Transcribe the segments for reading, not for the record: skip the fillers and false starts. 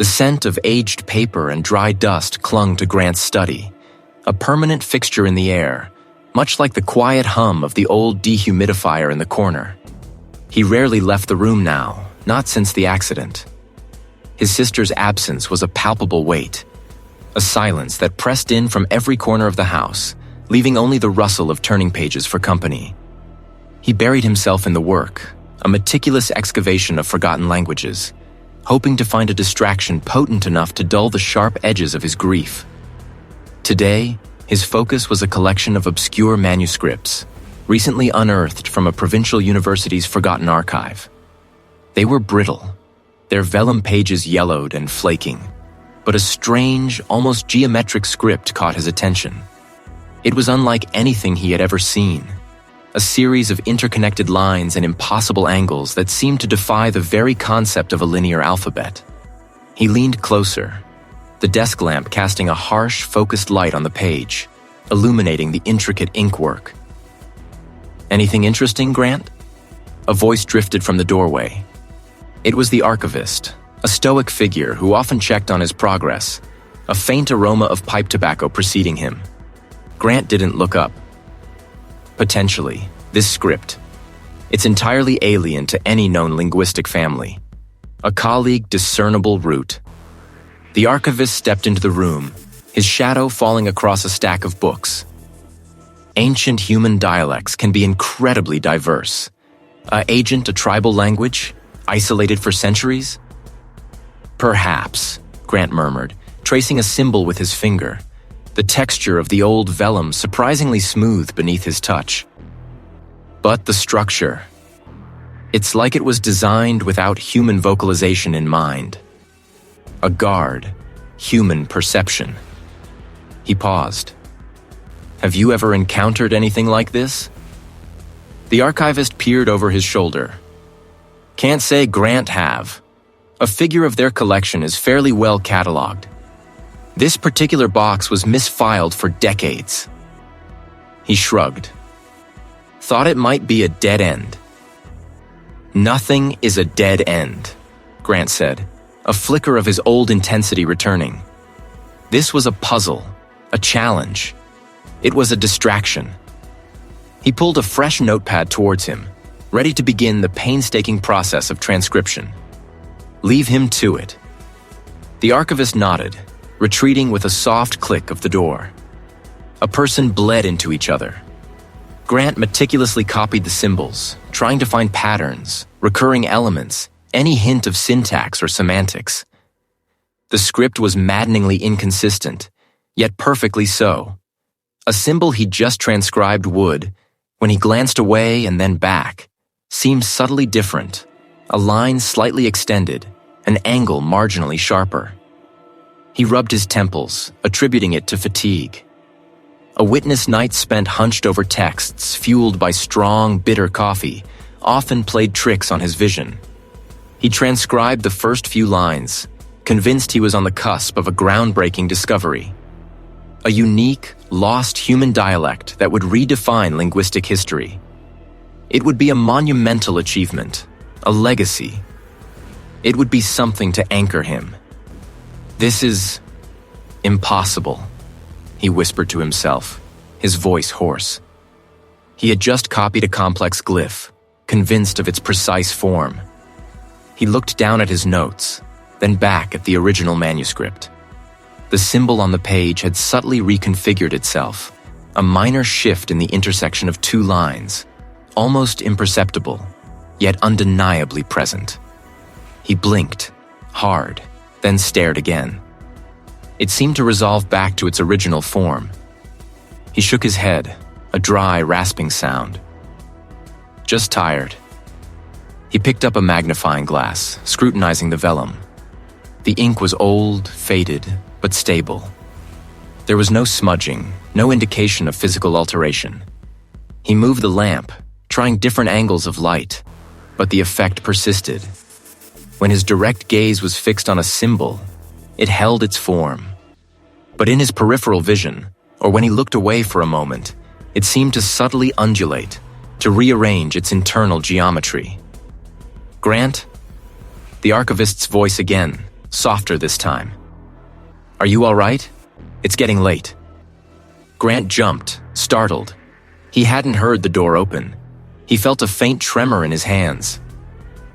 The scent of aged paper and dry dust clung to Grant's study, a permanent fixture in the air, much like the quiet hum of the old dehumidifier in the corner. He rarely left the room now, not since the accident. His sister's absence was a palpable weight, a silence that pressed in from every corner of the house, leaving only the rustle of turning pages for company. He buried himself in the work, a meticulous excavation of forgotten languages, hoping to find a distraction potent enough to dull the sharp edges of his grief. Today, his focus was a collection of obscure manuscripts, recently unearthed from a provincial university's forgotten archive. They were brittle, their vellum pages yellowed and flaking, but a strange, almost geometric script caught his attention. It was unlike anything he had ever seen, a series of interconnected lines and impossible angles that seemed to defy the very concept of a linear alphabet. He leaned closer, the desk lamp casting a harsh, focused light on the page, illuminating the intricate inkwork. "Anything interesting, Grant?" A voice drifted from the doorway. It was the archivist, a stoic figure who often checked on his progress, a faint aroma of pipe tobacco preceding him. Grant didn't look up. Potentially, this script. It's entirely alien to any known linguistic family. A colleague discernible root. The archivist stepped into the room, his shadow falling across a stack of books. Ancient human dialects can be incredibly diverse. Agent a tribal language, isolated for centuries? "Perhaps," Grant murmured, tracing a symbol with his finger, the texture of the old vellum surprisingly smooth beneath his touch. But the structure. It's like it was designed without human vocalization in mind. A guard, human perception. He paused. "Have you ever encountered anything like this?" The archivist peered over his shoulder. "Can't say Grant have. A figure of their collection is fairly well cataloged. This particular box was misfiled for decades." He shrugged. "Thought it might be a dead end." "Nothing is a dead end," Grant said, a flicker of his old intensity returning. This was a puzzle, a challenge. It was a distraction. He pulled a fresh notepad towards him, ready to begin the painstaking process of transcription. Leave him to it. The archivist nodded, retreating with a soft click of the door. A person bled into each other. Grant meticulously copied the symbols, trying to find patterns, recurring elements, any hint of syntax or semantics. The script was maddeningly inconsistent, yet perfectly so. A symbol he'd just transcribed would, when he glanced away and then back, seem subtly different, a line slightly extended, an angle marginally sharper. He rubbed his temples, attributing it to fatigue. A witness night spent hunched over texts fueled by strong, bitter coffee often played tricks on his vision. He transcribed the first few lines, convinced he was on the cusp of a groundbreaking discovery. A unique, lost human dialect that would redefine linguistic history. It would be a monumental achievement, a legacy. It would be something to anchor him. "This is impossible," he whispered to himself, his voice hoarse. He had just copied a complex glyph, convinced of its precise form. He looked down at his notes, then back at the original manuscript. The symbol on the page had subtly reconfigured itself, a minor shift in the intersection of two lines, almost imperceptible, yet undeniably present. He blinked, hard, then stared again. It seemed to resolve back to its original form. He shook his head, a dry, rasping sound. "Just tired." He picked up a magnifying glass, scrutinizing the vellum. The ink was old, faded, but stable. There was no smudging, no indication of physical alteration. He moved the lamp, trying different angles of light, but the effect persisted. When his direct gaze was fixed on a symbol, it held its form. But in his peripheral vision, or when he looked away for a moment, it seemed to subtly undulate, to rearrange its internal geometry. "Grant?" The archivist's voice again, softer this time. "Are you all right? It's getting late." Grant jumped, startled. He hadn't heard the door open. He felt a faint tremor in his hands.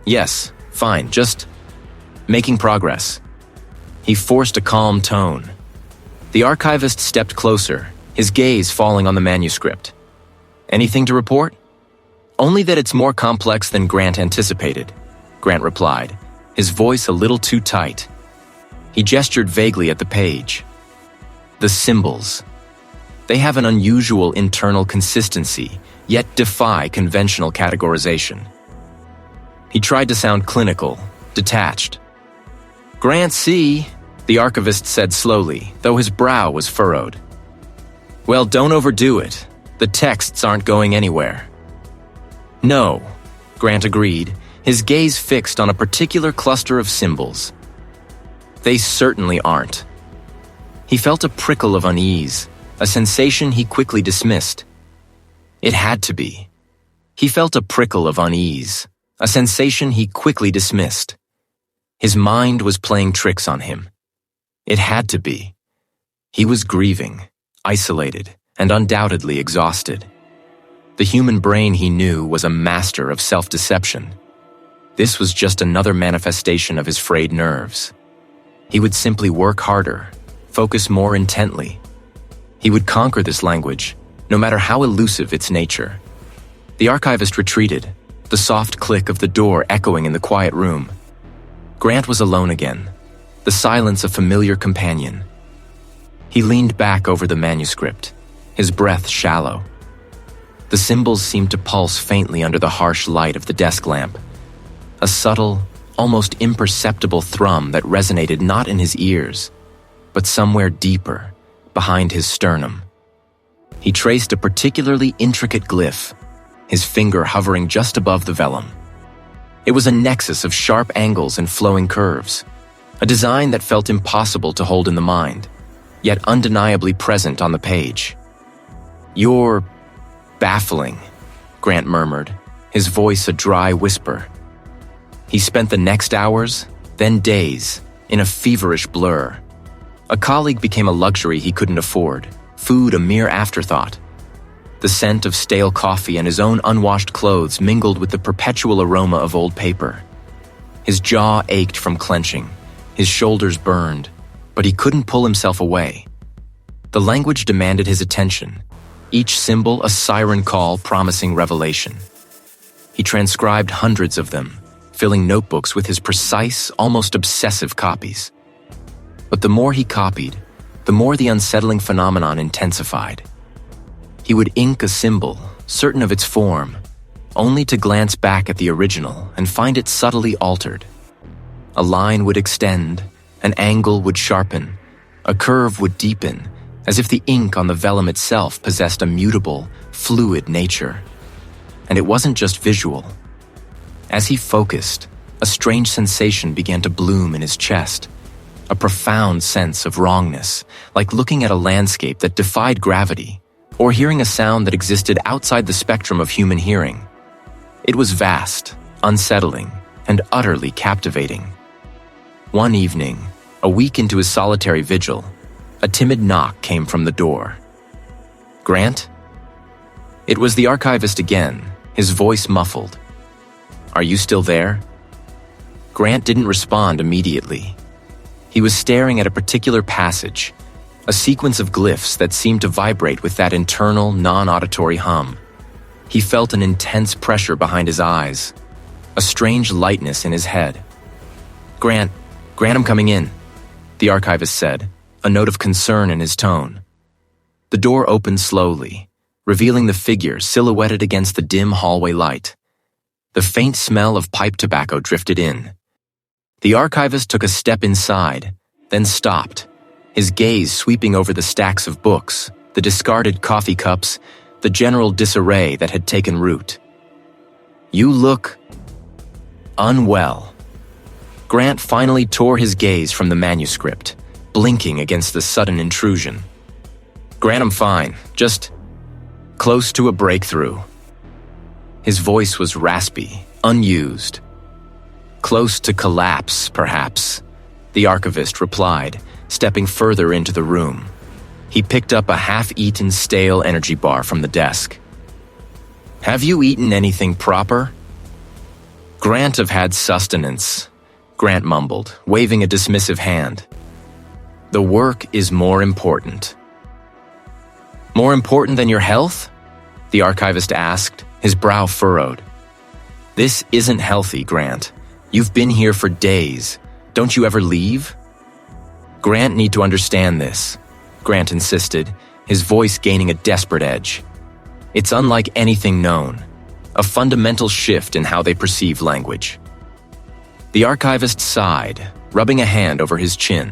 "Yes, fine, just making progress." He forced a calm tone. The archivist stepped closer, his gaze falling on the manuscript. "Anything to report?" "Only that it's more complex than Grant anticipated," Grant replied, his voice a little too tight. He gestured vaguely at the page. "The symbols. They have an unusual internal consistency, yet defy conventional categorization." He tried to sound clinical, detached. "Grant, see," the archivist said slowly, though his brow was furrowed. "Well, don't overdo it. The texts aren't going anywhere." "No," Grant agreed, his gaze fixed on a particular cluster of symbols. "They certainly aren't." He felt a prickle of unease, a sensation he quickly dismissed. It had to be. He felt a prickle of unease, a sensation he quickly dismissed. His mind was playing tricks on him. It had to be. He was grieving, isolated, and undoubtedly exhausted. The human brain, he knew, was a master of self-deception. This was just another manifestation of his frayed nerves. He would simply work harder, focus more intently. He would conquer this language, no matter how elusive its nature. The archivist retreated, the soft click of the door echoing in the quiet room. Grant was alone again, the silence a familiar companion. He leaned back over the manuscript, his breath shallow. The symbols seemed to pulse faintly under the harsh light of the desk lamp, a subtle, almost imperceptible thrum that resonated not in his ears, but somewhere deeper, behind his sternum. He traced a particularly intricate glyph, his finger hovering just above the vellum. It was a nexus of sharp angles and flowing curves, a design that felt impossible to hold in the mind, yet undeniably present on the page. "You're baffling," Grant murmured, his voice a dry whisper. He spent the next hours, then days, in a feverish blur. A colleague became a luxury he couldn't afford, food a mere afterthought. The scent of stale coffee and his own unwashed clothes mingled with the perpetual aroma of old paper. His jaw ached from clenching, his shoulders burned, but he couldn't pull himself away. The language demanded his attention, each symbol a siren call promising revelation. He transcribed hundreds of them, filling notebooks with his precise, almost obsessive copies. But the more he copied, the more the unsettling phenomenon intensified. He would ink a symbol, certain of its form, only to glance back at the original and find it subtly altered. A line would extend, an angle would sharpen, a curve would deepen, as if the ink on the vellum itself possessed a mutable, fluid nature. And it wasn't just visual. As he focused, a strange sensation began to bloom in his chest, a profound sense of wrongness, like looking at a landscape that defied gravity, or hearing a sound that existed outside the spectrum of human hearing. It was vast, unsettling, and utterly captivating. One evening, a week into his solitary vigil, a timid knock came from the door. "Grant?" It was the archivist again, his voice muffled. "Are you still there?" Grant didn't respond immediately. He was staring at a particular passage, a sequence of glyphs that seemed to vibrate with that internal, non-auditory hum. He felt an intense pressure behind his eyes, a strange lightness in his head. Grant, I'm coming in," the archivist said, a note of concern in his tone. The door opened slowly, revealing the figure silhouetted against the dim hallway light. The faint smell of pipe tobacco drifted in. The archivist took a step inside, then stopped, his gaze sweeping over the stacks of books, the discarded coffee cups, the general disarray that had taken root. "You look unwell." Grant finally tore his gaze from the manuscript, blinking against the sudden intrusion. "Grant, I'm fine, just close to a breakthrough." His voice was raspy, unused. "Close to collapse, perhaps," the archivist replied, stepping further into the room. He picked up a half-eaten stale energy bar from the desk. "Have you eaten anything proper?" "Grant have had sustenance," Grant mumbled, waving a dismissive hand. "The work is more important." "More important than your health?" the archivist asked, his brow furrowed. "This isn't healthy, Grant. You've been here for days. Don't you ever leave?" "Grant need to understand this," Grant insisted, his voice gaining a desperate edge. "It's unlike anything known, a fundamental shift in how they perceive language." The archivist sighed, rubbing a hand over his chin.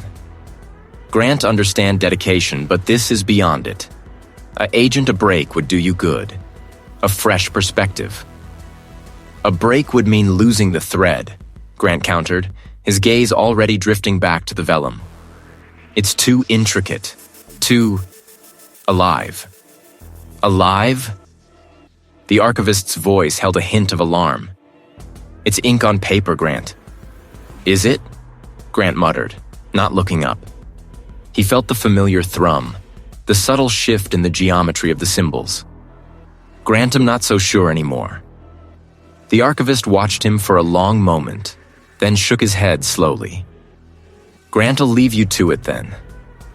"Grant understand dedication, but this is beyond it. A break would do you good. A fresh perspective." "A break would mean losing the thread," Grant countered, his gaze already drifting back to the vellum. "It's too intricate, too alive." "Alive?" The archivist's voice held a hint of alarm. "It's ink on paper, Grant." "Is it?" Grant muttered, not looking up. He felt the familiar thrum, the subtle shift in the geometry of the symbols. "Grant, I'm not so sure anymore." The archivist watched him for a long moment, then shook his head slowly. "Grant, I'll leave you to it then.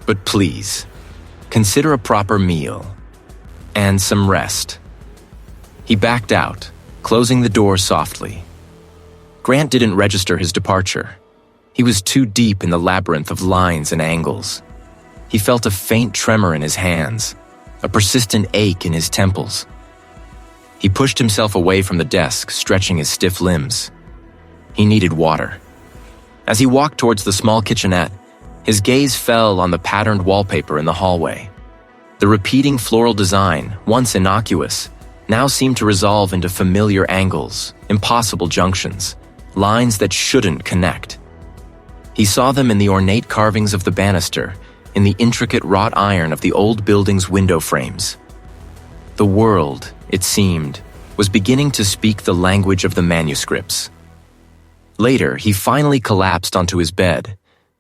But please, consider a proper meal and some rest." He backed out, closing the door softly. Grant didn't register his departure. He was too deep in the labyrinth of lines and angles. He felt a faint tremor in his hands, a persistent ache in his temples. He pushed himself away from the desk, stretching his stiff limbs. He needed water. As he walked towards the small kitchenette, his gaze fell on the patterned wallpaper in the hallway. The repeating floral design, once innocuous, now seemed to resolve into familiar angles, impossible junctions, lines that shouldn't connect. He saw them in the ornate carvings of the banister, in the intricate wrought iron of the old building's window frames. The world, it seemed, was beginning to speak the language of the manuscripts. Later, he finally collapsed onto his bed,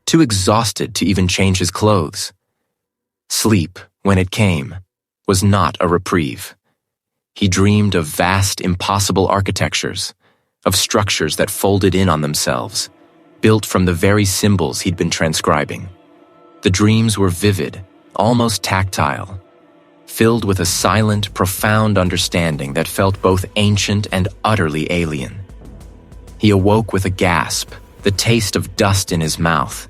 too exhausted to even change his clothes. Sleep, when it came, was not a reprieve. He dreamed of vast, impossible architectures, of structures that folded in on themselves, built from the very symbols he'd been transcribing. The dreams were vivid, almost tactile, filled with a silent, profound understanding that felt both ancient and utterly alien. He awoke with a gasp, the taste of dust in his mouth,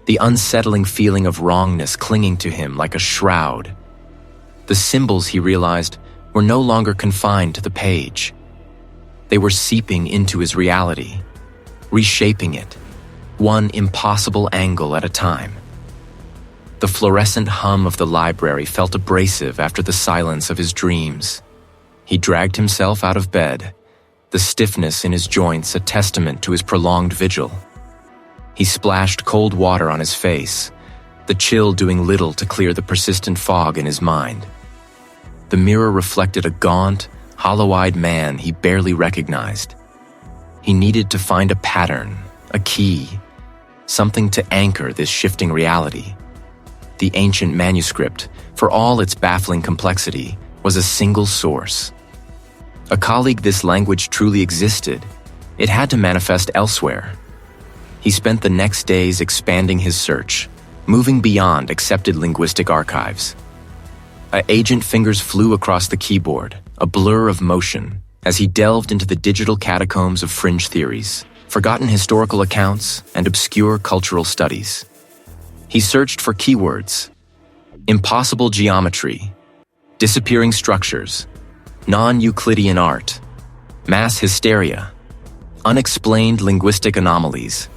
the unsettling feeling of wrongness clinging to him like a shroud. The symbols, he realized, were no longer confined to the page. They were seeping into his reality, reshaping it, one impossible angle at a time. The fluorescent hum of the library felt abrasive after the silence of his dreams. He dragged himself out of bed, the stiffness in his joints a testament to his prolonged vigil. He splashed cold water on his face, the chill doing little to clear the persistent fog in his mind. The mirror reflected a gaunt, hollow-eyed man he barely recognized. He needed to find a pattern, a key, something to anchor this shifting reality. The ancient manuscript, for all its baffling complexity, was a single source. A colleague this language truly existed, it had to manifest elsewhere. He spent the next days expanding his search, moving beyond accepted linguistic archives. Agent fingers flew across the keyboard, a blur of motion, as he delved into the digital catacombs of fringe theories, forgotten historical accounts, and obscure cultural studies. He searched for keywords: impossible geometry, disappearing structures, non-Euclidean art, mass hysteria, unexplained linguistic anomalies.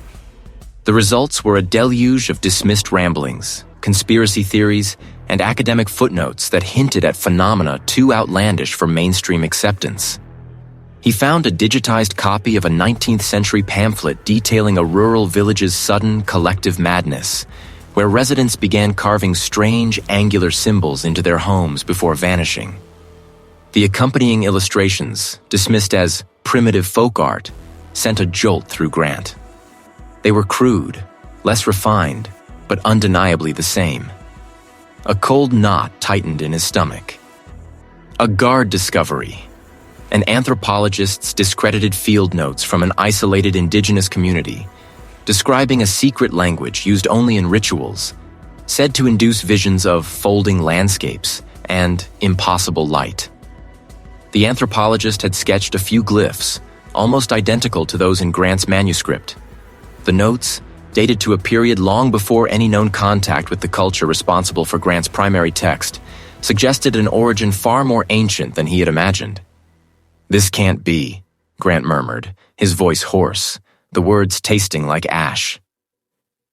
The results were a deluge of dismissed ramblings, conspiracy theories, and academic footnotes that hinted at phenomena too outlandish for mainstream acceptance. He found a digitized copy of a 19th century pamphlet detailing a rural village's sudden collective madness, where residents began carving strange angular symbols into their homes before vanishing. The accompanying illustrations, dismissed as primitive folk art, sent a jolt through Grant. They were crude, less refined, but undeniably the same. A cold knot tightened in his stomach. A guard discovery. An anthropologist's discredited field notes from an isolated indigenous community, describing a secret language used only in rituals, said to induce visions of folding landscapes and impossible light. The anthropologist had sketched a few glyphs, almost identical to those in Grant's manuscript. The notes, dated to a period long before any known contact with the culture responsible for Grant's primary text, suggested an origin far more ancient than he had imagined. "This can't be," Grant murmured, his voice hoarse, the words tasting like ash.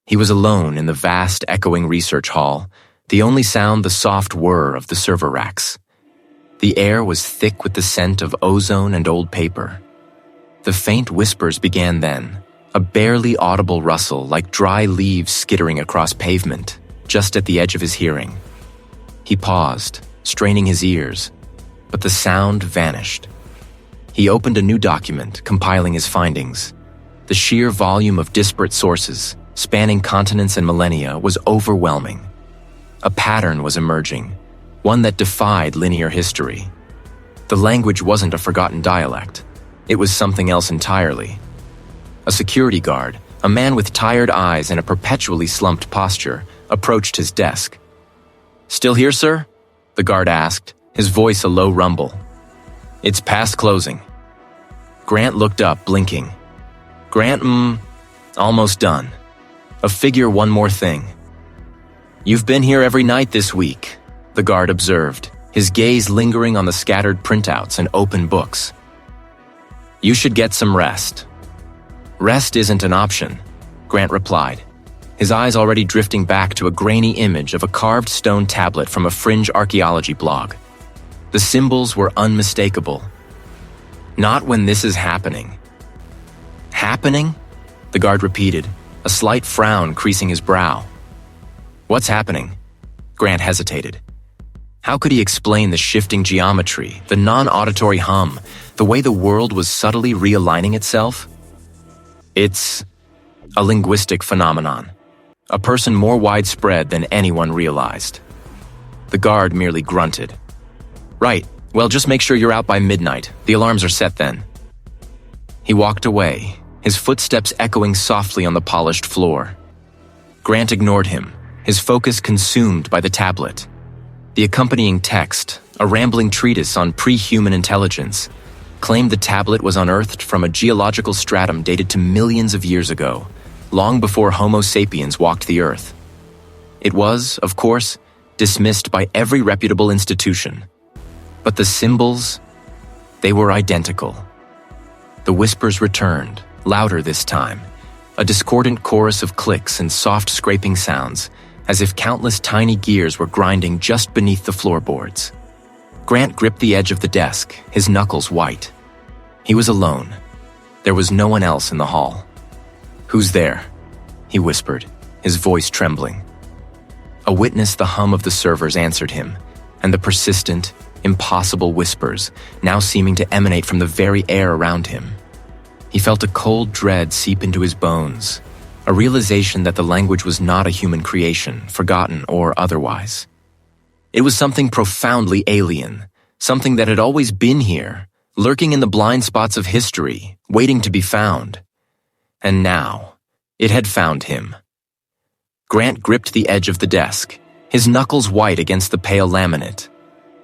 He was alone in the vast, echoing research hall, the only sound the soft whir of the server racks. The air was thick with the scent of ozone and old paper. The faint whispers began then, a barely audible rustle like dry leaves skittering across pavement, just at the edge of his hearing. He paused, straining his ears, but the sound vanished. He opened a new document, compiling his findings. The sheer volume of disparate sources, spanning continents and millennia, was overwhelming. A pattern was emerging, one that defied linear history. The language wasn't a forgotten dialect. It was something else entirely. A security guard, a man with tired eyes and a perpetually slumped posture, approached his desk. "Still here, sir?" the guard asked, his voice a low rumble. "It's past closing." Grant looked up, blinking. "Grant, almost done. A figure, one more thing." "You've been here every night this week," the guard observed, his gaze lingering on the scattered printouts and open books. "You should get some rest." "Rest isn't an option," Grant replied, his eyes already drifting back to a grainy image of a carved stone tablet from a fringe archaeology blog. The symbols were unmistakable. "Not when this is happening." "Happening?" the guard repeated, a slight frown creasing his brow. "What's happening?" Grant hesitated. How could he explain the shifting geometry, the non-auditory hum, the way the world was subtly realigning itself? "It's a linguistic phenomenon, a person more widespread than anyone realized." The guard merely grunted. "Right, well, just make sure you're out by midnight. The alarms are set then." He walked away, his footsteps echoing softly on the polished floor. Grant ignored him, his focus consumed by the tablet. The accompanying text, a rambling treatise on pre-human intelligence, claimed the tablet was unearthed from a geological stratum dated to millions of years ago, long before Homo sapiens walked the earth. It was, of course, dismissed by every reputable institution. But the symbols, they were identical. The whispers returned, louder this time, a discordant chorus of clicks and soft scraping sounds, as if countless tiny gears were grinding just beneath the floorboards. Grant gripped the edge of the desk, his knuckles white. He was alone. There was no one else in the hall. "Who's there?" he whispered, his voice trembling. A witness the hum of the servers answered him, and the persistent, impossible whispers, now seeming to emanate from the very air around him. He felt a cold dread seep into his bones, a realization that the language was not a human creation, forgotten or otherwise. It was something profoundly alien, something that had always been here, lurking in the blind spots of history, waiting to be found. And now, it had found him. Grant gripped the edge of the desk, his knuckles white against the pale laminate.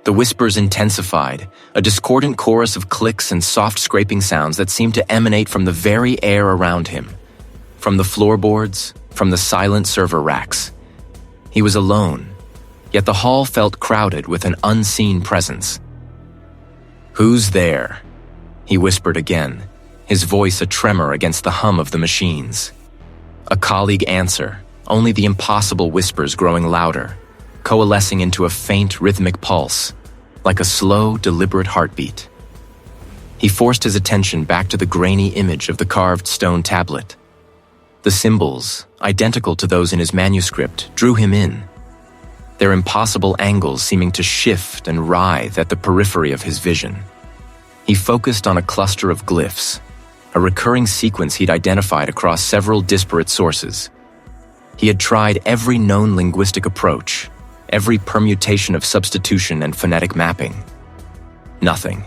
The whispers intensified, a discordant chorus of clicks and soft scraping sounds that seemed to emanate from the very air around him, from the floorboards, from the silent server racks. He was alone, yet the hall felt crowded with an unseen presence. "Who's there?" he whispered again, his voice a tremor against the hum of the machines. A colleague answer, only the impossible whispers growing louder, coalescing into a faint rhythmic pulse, like a slow, deliberate heartbeat. He forced his attention back to the grainy image of the carved stone tablet. The symbols, identical to those in his manuscript, drew him in, their impossible angles seeming to shift and writhe at the periphery of his vision. He focused on a cluster of glyphs, a recurring sequence he'd identified across several disparate sources. He had tried every known linguistic approach, every permutation of substitution and phonetic mapping. Nothing.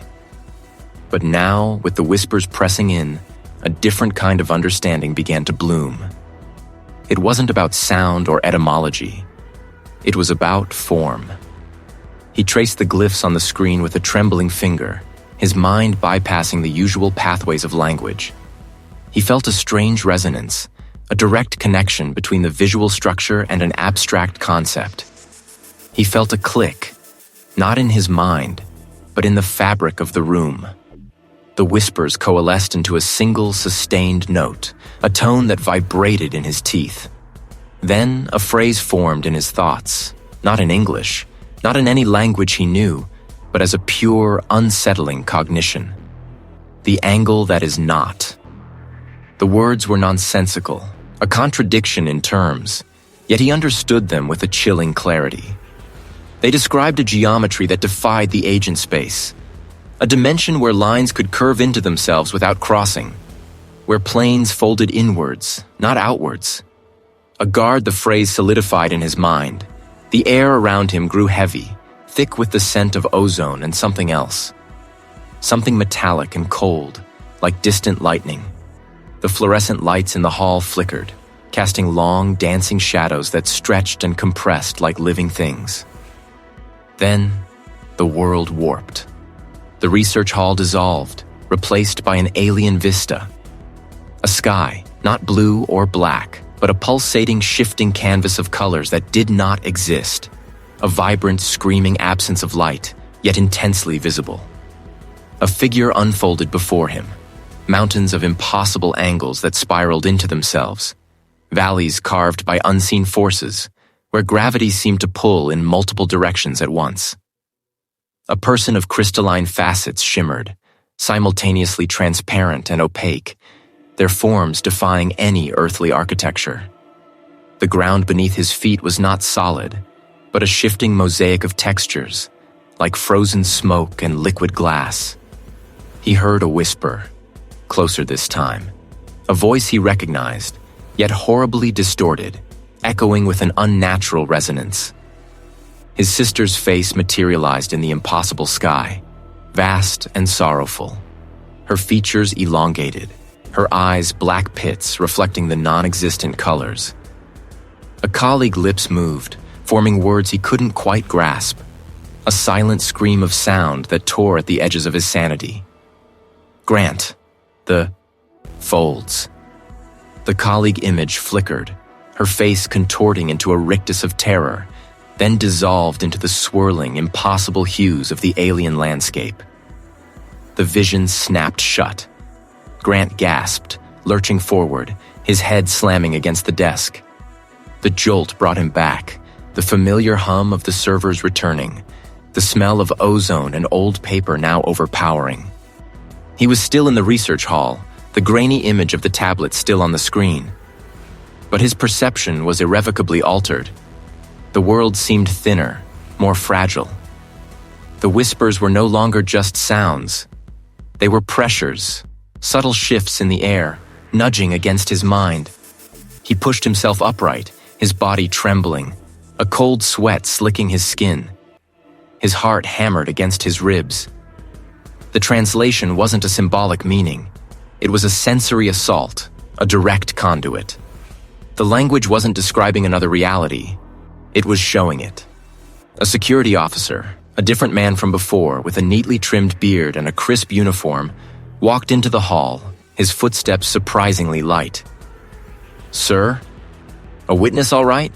But now, with the whispers pressing in, a different kind of understanding began to bloom. It wasn't about sound or etymology. It was about form. He traced the glyphs on the screen with a trembling finger, his mind bypassing the usual pathways of language. He felt a strange resonance, a direct connection between the visual structure and an abstract concept. He felt a click, not in his mind, but in the fabric of the room. The whispers coalesced into a single sustained note, a tone that vibrated in his teeth. Then a phrase formed in his thoughts, not in English, not in any language he knew, but as a pure, unsettling cognition. The angle that is not. The words were nonsensical, a contradiction in terms, yet he understood them with a chilling clarity. They described a geometry that defied the agent space, a dimension where lines could curve into themselves without crossing, where planes folded inwards, not outwards. A guard the phrase solidified in his mind. The air around him grew heavy, thick with the scent of ozone and something else. Something metallic and cold, like distant lightning. The fluorescent lights in the hall flickered, casting long, dancing shadows that stretched and compressed like living things. Then, the world warped. The research hall dissolved, replaced by an alien vista. A sky, not blue or black, but a pulsating, shifting canvas of colors that did not exist. A vibrant, screaming absence of light, yet intensely visible. A figure unfolded before him, mountains of impossible angles that spiraled into themselves, valleys carved by unseen forces, where gravity seemed to pull in multiple directions at once. A person of crystalline facets shimmered, simultaneously transparent and opaque, their forms defying any earthly architecture. The ground beneath his feet was not solid, but a shifting mosaic of textures, like frozen smoke and liquid glass. He heard a whisper, closer this time, a voice he recognized, yet horribly distorted, echoing with an unnatural resonance. His sister's face materialized in the impossible sky, vast and sorrowful, her features elongated, her eyes black pits reflecting the non-existent colors. A colleague's lips moved, forming words he couldn't quite grasp, a silent scream of sound that tore at the edges of his sanity. Grant. The folds. The colleague image flickered, her face contorting into a rictus of terror, then dissolved into the swirling, impossible hues of the alien landscape. The vision snapped shut. Grant gasped, lurching forward, his head slamming against the desk. The jolt brought him back, the familiar hum of the servers returning, the smell of ozone and old paper now overpowering. He was still in the research hall, the grainy image of the tablet still on the screen. But his perception was irrevocably altered. The world seemed thinner, more fragile. The whispers were no longer just sounds. They were pressures, subtle shifts in the air, nudging against his mind. He pushed himself upright, his body trembling, a cold sweat slicking his skin. His heart hammered against his ribs. The translation wasn't a symbolic meaning. It was a sensory assault, a direct conduit. The language wasn't describing another reality. It was showing it. A security officer, a different man from before, with a neatly trimmed beard and a crisp uniform, walked into the hall, his footsteps surprisingly light. "Sir? A witness all right?"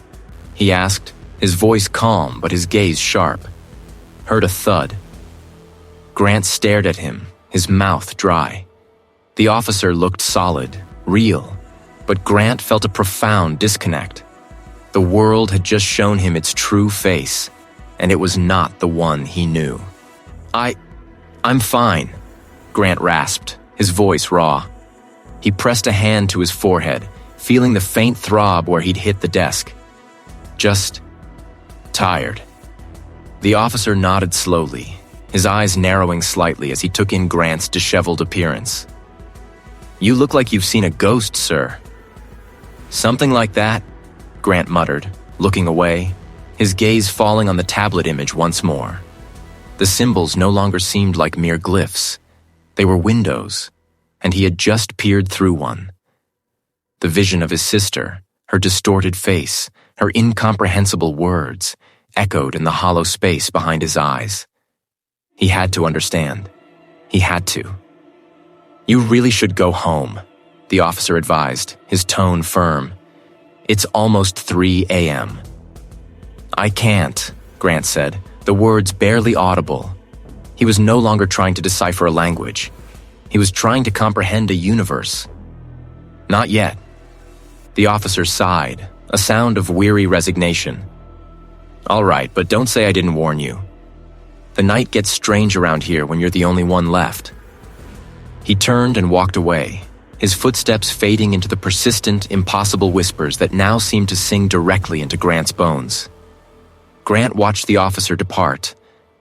he asked, his voice calm but his gaze sharp. Heard a thud. Grant stared at him, his mouth dry. The officer looked solid, real, but Grant felt a profound disconnect. The world had just shown him its true face, and it was not the one he knew. I'm fine," Grant rasped, his voice raw. He pressed a hand to his forehead, feeling the faint throb where he'd hit the desk. "Just tired." The officer nodded slowly, his eyes narrowing slightly as he took in Grant's disheveled appearance. "You look like you've seen a ghost, sir." "Something like that," Grant muttered, looking away, his gaze falling on the tablet image once more. The symbols no longer seemed like mere glyphs. They were windows, and he had just peered through one. The vision of his sister, her distorted face, her incomprehensible words, echoed in the hollow space behind his eyes. He had to understand. He had to. "You really should go home," the officer advised, his tone firm. "It's almost 3 a.m. "I can't," Grant said, the words barely audible. He was no longer trying to decipher a language. He was trying to comprehend a universe. "Not yet." The officer sighed, a sound of weary resignation. "All right, but don't say I didn't warn you. The night gets strange around here when you're the only one left." He turned and walked away, his footsteps fading into the persistent, impossible whispers that now seemed to sing directly into Grant's bones. Grant watched the officer depart,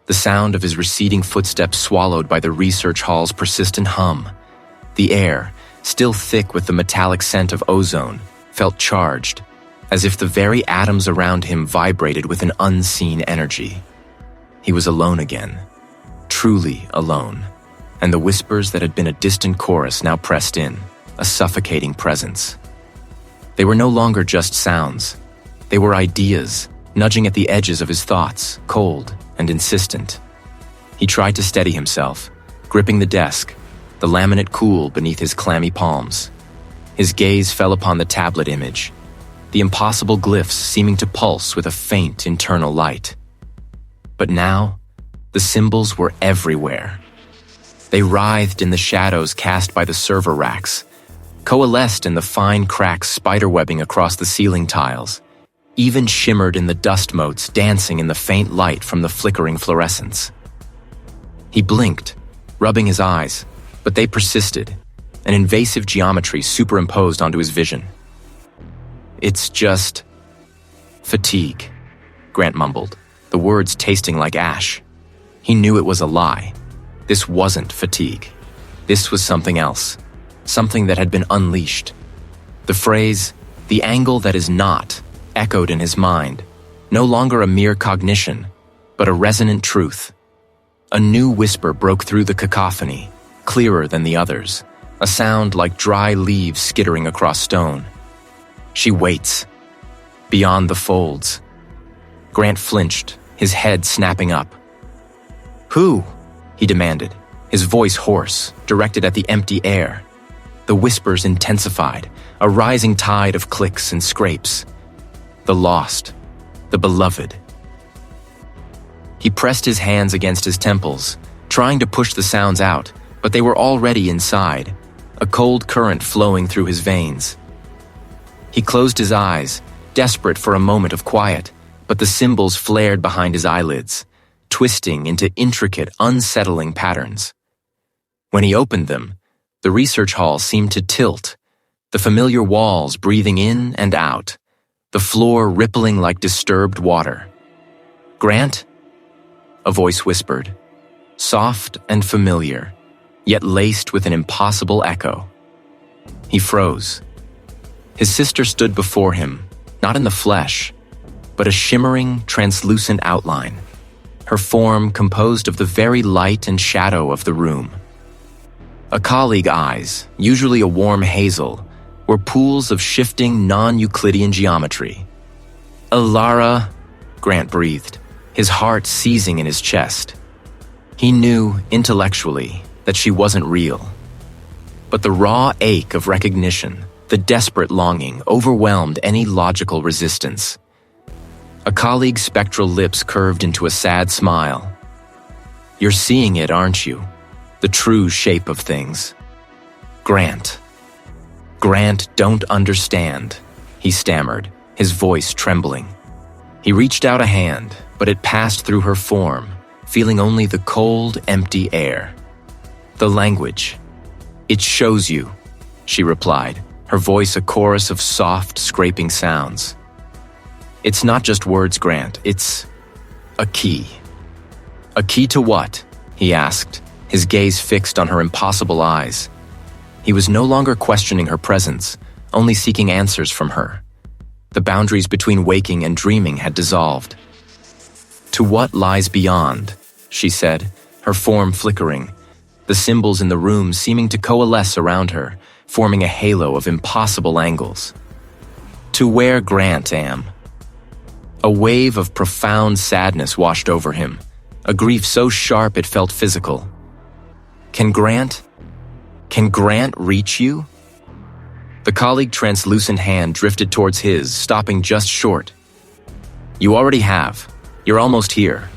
the sound of his receding footsteps swallowed by the research hall's persistent hum. The air, still thick with the metallic scent of ozone, felt charged, as if the very atoms around him vibrated with an unseen energy. He was alone again, truly alone, and the whispers that had been a distant chorus now pressed in, a suffocating presence. They were no longer just sounds. They were ideas, nudging at the edges of his thoughts, cold and insistent. He tried to steady himself, gripping the desk, the laminate cool beneath his clammy palms. His gaze fell upon the tablet image, the impossible glyphs seeming to pulse with a faint internal light. But now, the symbols were everywhere. They writhed in the shadows cast by the server racks, coalesced in the fine cracks spiderwebbing across the ceiling tiles, even shimmered in the dust motes dancing in the faint light from the flickering fluorescence. He blinked, rubbing his eyes, but they persisted, an invasive geometry superimposed onto his vision. "It's just fatigue," Grant mumbled, the words tasting like ash. He knew it was a lie. This wasn't fatigue. This was something else, something that had been unleashed. The phrase, "the angle that is not," echoed in his mind, no longer a mere cognition, but a resonant truth. A new whisper broke through the cacophony, clearer than the others, a sound like dry leaves skittering across stone. "She waits. Beyond the folds." Grant flinched, his head snapping up. "Who?" he demanded, his voice hoarse, directed at the empty air. The whispers intensified, a rising tide of clicks and scrapes. The lost, the beloved. He pressed his hands against his temples, trying to push the sounds out, but they were already inside, a cold current flowing through his veins. He closed his eyes, desperate for a moment of quiet, but the symbols flared behind his eyelids, twisting into intricate, unsettling patterns. When he opened them, the research hall seemed to tilt, the familiar walls breathing in and out, the floor rippling like disturbed water. "Grant?" a voice whispered, soft and familiar, yet laced with an impossible echo. He froze. His sister stood before him, not in the flesh, but a shimmering, translucent outline, her form composed of the very light and shadow of the room. A colleague's eyes, usually a warm hazel, were pools of shifting non-Euclidean geometry. "Alara," Grant breathed, his heart seizing in his chest. He knew, intellectually, that she wasn't real. But the raw ache of recognition, the desperate longing, overwhelmed any logical resistance. A colleague's spectral lips curved into a sad smile. "You're seeing it, aren't you? The true shape of things." "Grant. Grant, don't understand," he stammered, his voice trembling. He reached out a hand, but it passed through her form, feeling only the cold, empty air. "The language. It shows you," she replied, her voice a chorus of soft, scraping sounds. "It's not just words, Grant. It's a key." "A key to what?" he asked, his gaze fixed on her impossible eyes. He was no longer questioning her presence, only seeking answers from her. The The boundaries between waking and dreaming had dissolved. "To what lies beyond," she said, her form flickering, the symbols in the room seeming to coalesce around her, forming a halo of impossible angles. "To where Grant am." A wave of profound sadness washed over him, a grief so sharp it felt physical. Can Grant reach you?" The colleague's translucent hand drifted towards his, stopping just short. "You already have. You're almost here."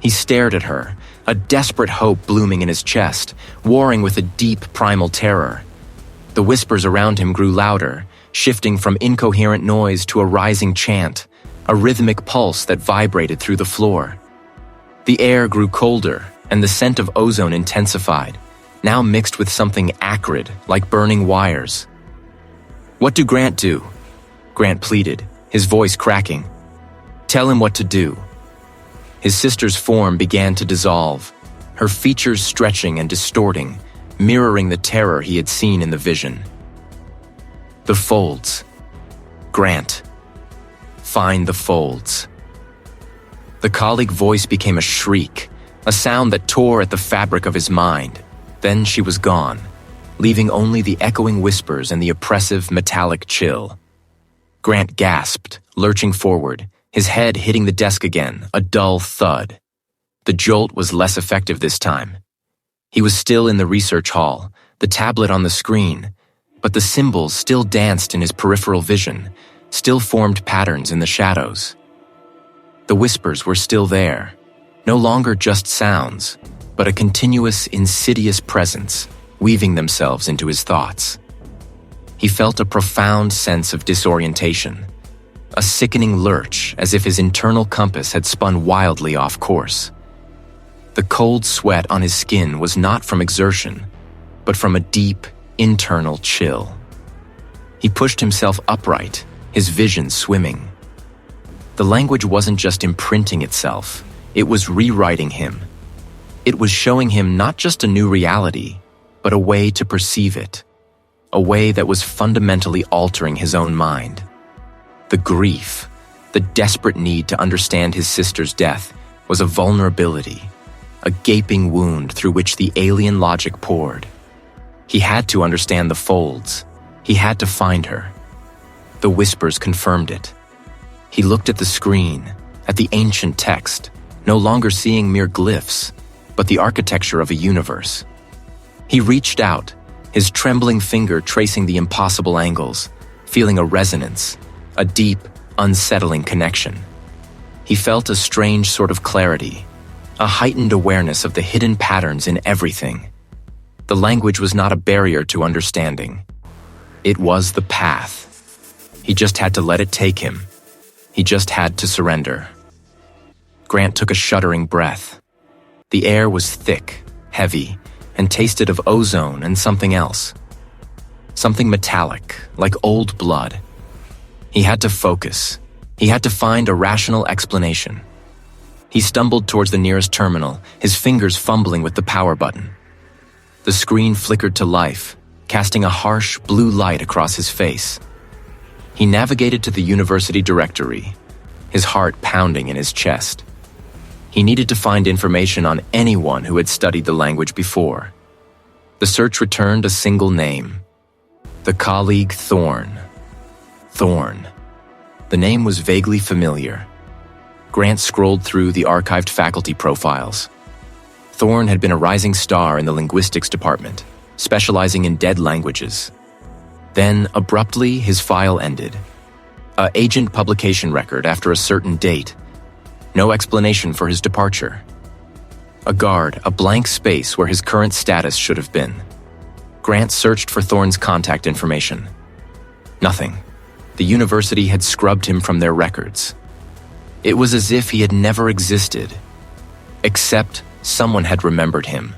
He stared at her, a desperate hope blooming in his chest, warring with a deep primal terror. The whispers around him grew louder, shifting from incoherent noise to a rising chant, a rhythmic pulse that vibrated through the floor. The air grew colder, and the scent of ozone intensified, now mixed with something acrid, like burning wires. "What do Grant do?" Grant pleaded, his voice cracking. "Tell him what to do." His sister's form began to dissolve, her features stretching and distorting, mirroring the terror he had seen in the vision. "The folds. Grant. Find the folds." The colleague's voice became a shriek, a sound that tore at the fabric of his mind. Then she was gone, leaving only the echoing whispers and the oppressive metallic chill. Grant gasped, lurching forward, his head hitting the desk again, a dull thud. The jolt was less effective this time. He was still in the research hall, the tablet on the screen, but the symbols still danced in his peripheral vision, still formed patterns in the shadows. The whispers were still there, no longer just sounds, but a continuous, insidious presence, weaving themselves into his thoughts. He felt a profound sense of disorientation, a sickening lurch as if his internal compass had spun wildly off course. The cold sweat on his skin was not from exertion, but from a deep, internal chill. He pushed himself upright, his vision swimming. The language wasn't just imprinting itself, it was rewriting him. It was showing him not just a new reality, but a way to perceive it, a way that was fundamentally altering his own mind. The grief, the desperate need to understand his sister's death, was a vulnerability, a gaping wound through which the alien logic poured. He had to understand the folds. He had to find her. The whispers confirmed it. He looked at the screen, at the ancient text, no longer seeing mere glyphs, but the architecture of a universe. He reached out, his trembling finger tracing the impossible angles, feeling a resonance, a deep, unsettling connection. He felt a strange sort of clarity, a heightened awareness of the hidden patterns in everything. The language was not a barrier to understanding. It was the path. He just had to let it take him. He just had to surrender. Grant took a shuddering breath. The air was thick, heavy, and tasted of ozone and something else. Something metallic, like old blood. He had to focus. He had to find a rational explanation. He stumbled towards the nearest terminal, his fingers fumbling with the power button. The screen flickered to life, casting a harsh blue light across his face. He navigated to the university directory, his heart pounding in his chest. He needed to find information on anyone who had studied the language before. The search returned a single name: the colleague Thorn. Thorn. The name was vaguely familiar. Grant scrolled through the archived faculty profiles. Thorn had been a rising star in the linguistics department, specializing in dead languages. Then, abruptly, his file ended. A agent publication record after a certain date. No explanation for his departure. A guard, a blank space where his current status should have been. Grant searched for Thorn's contact information. Nothing. The university had scrubbed him from their records. It was as if he had never existed. Except someone had remembered him.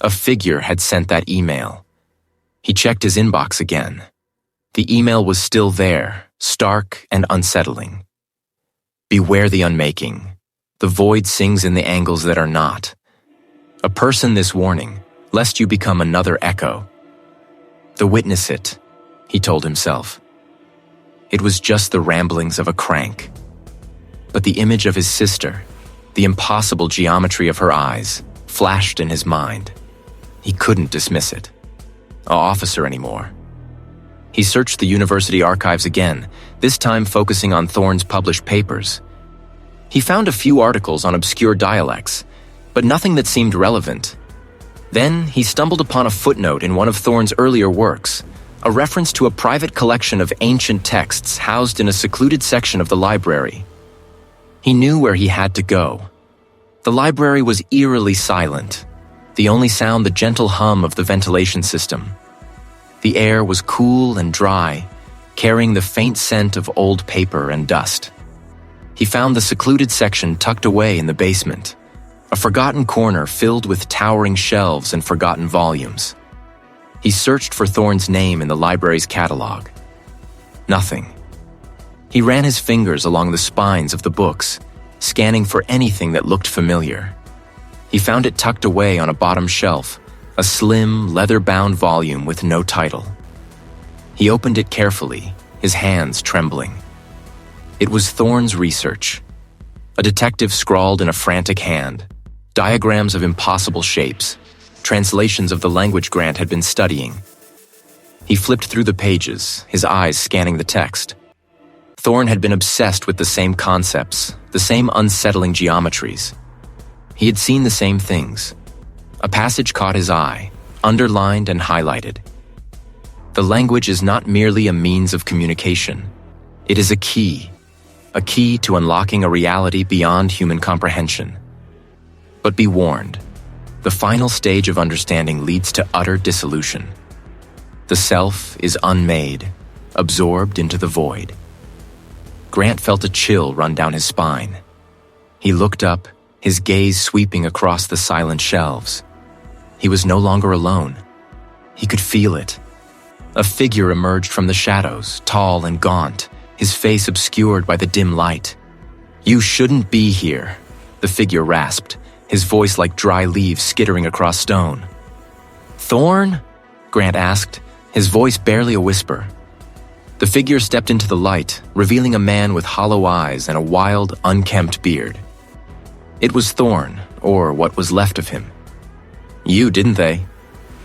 A figure had sent that email. He checked his inbox again. The email was still there, stark and unsettling. Beware the unmaking. The void sings in the angles that are not. A person this warning, lest you become another echo. The witness it, he told himself. It was just the ramblings of a crank. But the image of his sister, the impossible geometry of her eyes, flashed in his mind. He couldn't dismiss it. An officer anymore. He searched the university archives again, this time focusing on Thorne's published papers. He found a few articles on obscure dialects, but nothing that seemed relevant. Then he stumbled upon a footnote in one of Thorne's earlier works, a reference to a private collection of ancient texts housed in a secluded section of the library. He knew where he had to go. The library was eerily silent, the only sound the gentle hum of the ventilation system. The air was cool and dry, carrying the faint scent of old paper and dust. He found the secluded section tucked away in the basement, a forgotten corner filled with towering shelves and forgotten volumes. He searched for Thorne's name in the library's catalog. Nothing. He ran his fingers along the spines of the books, scanning for anything that looked familiar. He found it tucked away on a bottom shelf, a slim, leather-bound volume with no title. He opened it carefully, his hands trembling. It was Thorne's research. A detective scrawled in a frantic hand, diagrams of impossible shapes, translations of the language Grant had been studying. He flipped through the pages, his eyes scanning the text. Thorne had been obsessed with the same concepts, the same unsettling geometries. He had seen the same things. A passage caught his eye, underlined and highlighted. The language is not merely a means of communication. It is a key to unlocking a reality beyond human comprehension. But be warned, the final stage of understanding leads to utter dissolution. The self is unmade, absorbed into the void. Grant felt a chill run down his spine. He looked up, his gaze sweeping across the silent shelves. He was no longer alone. He could feel it. A figure emerged from the shadows, tall and gaunt, his face obscured by the dim light. "You shouldn't be here," the figure rasped, his voice like dry leaves skittering across stone. "Thorne?" Grant asked, his voice barely a whisper. The figure stepped into the light, revealing a man with hollow eyes and a wild, unkempt beard. It was Thorne, or what was left of him. "You, didn't they?"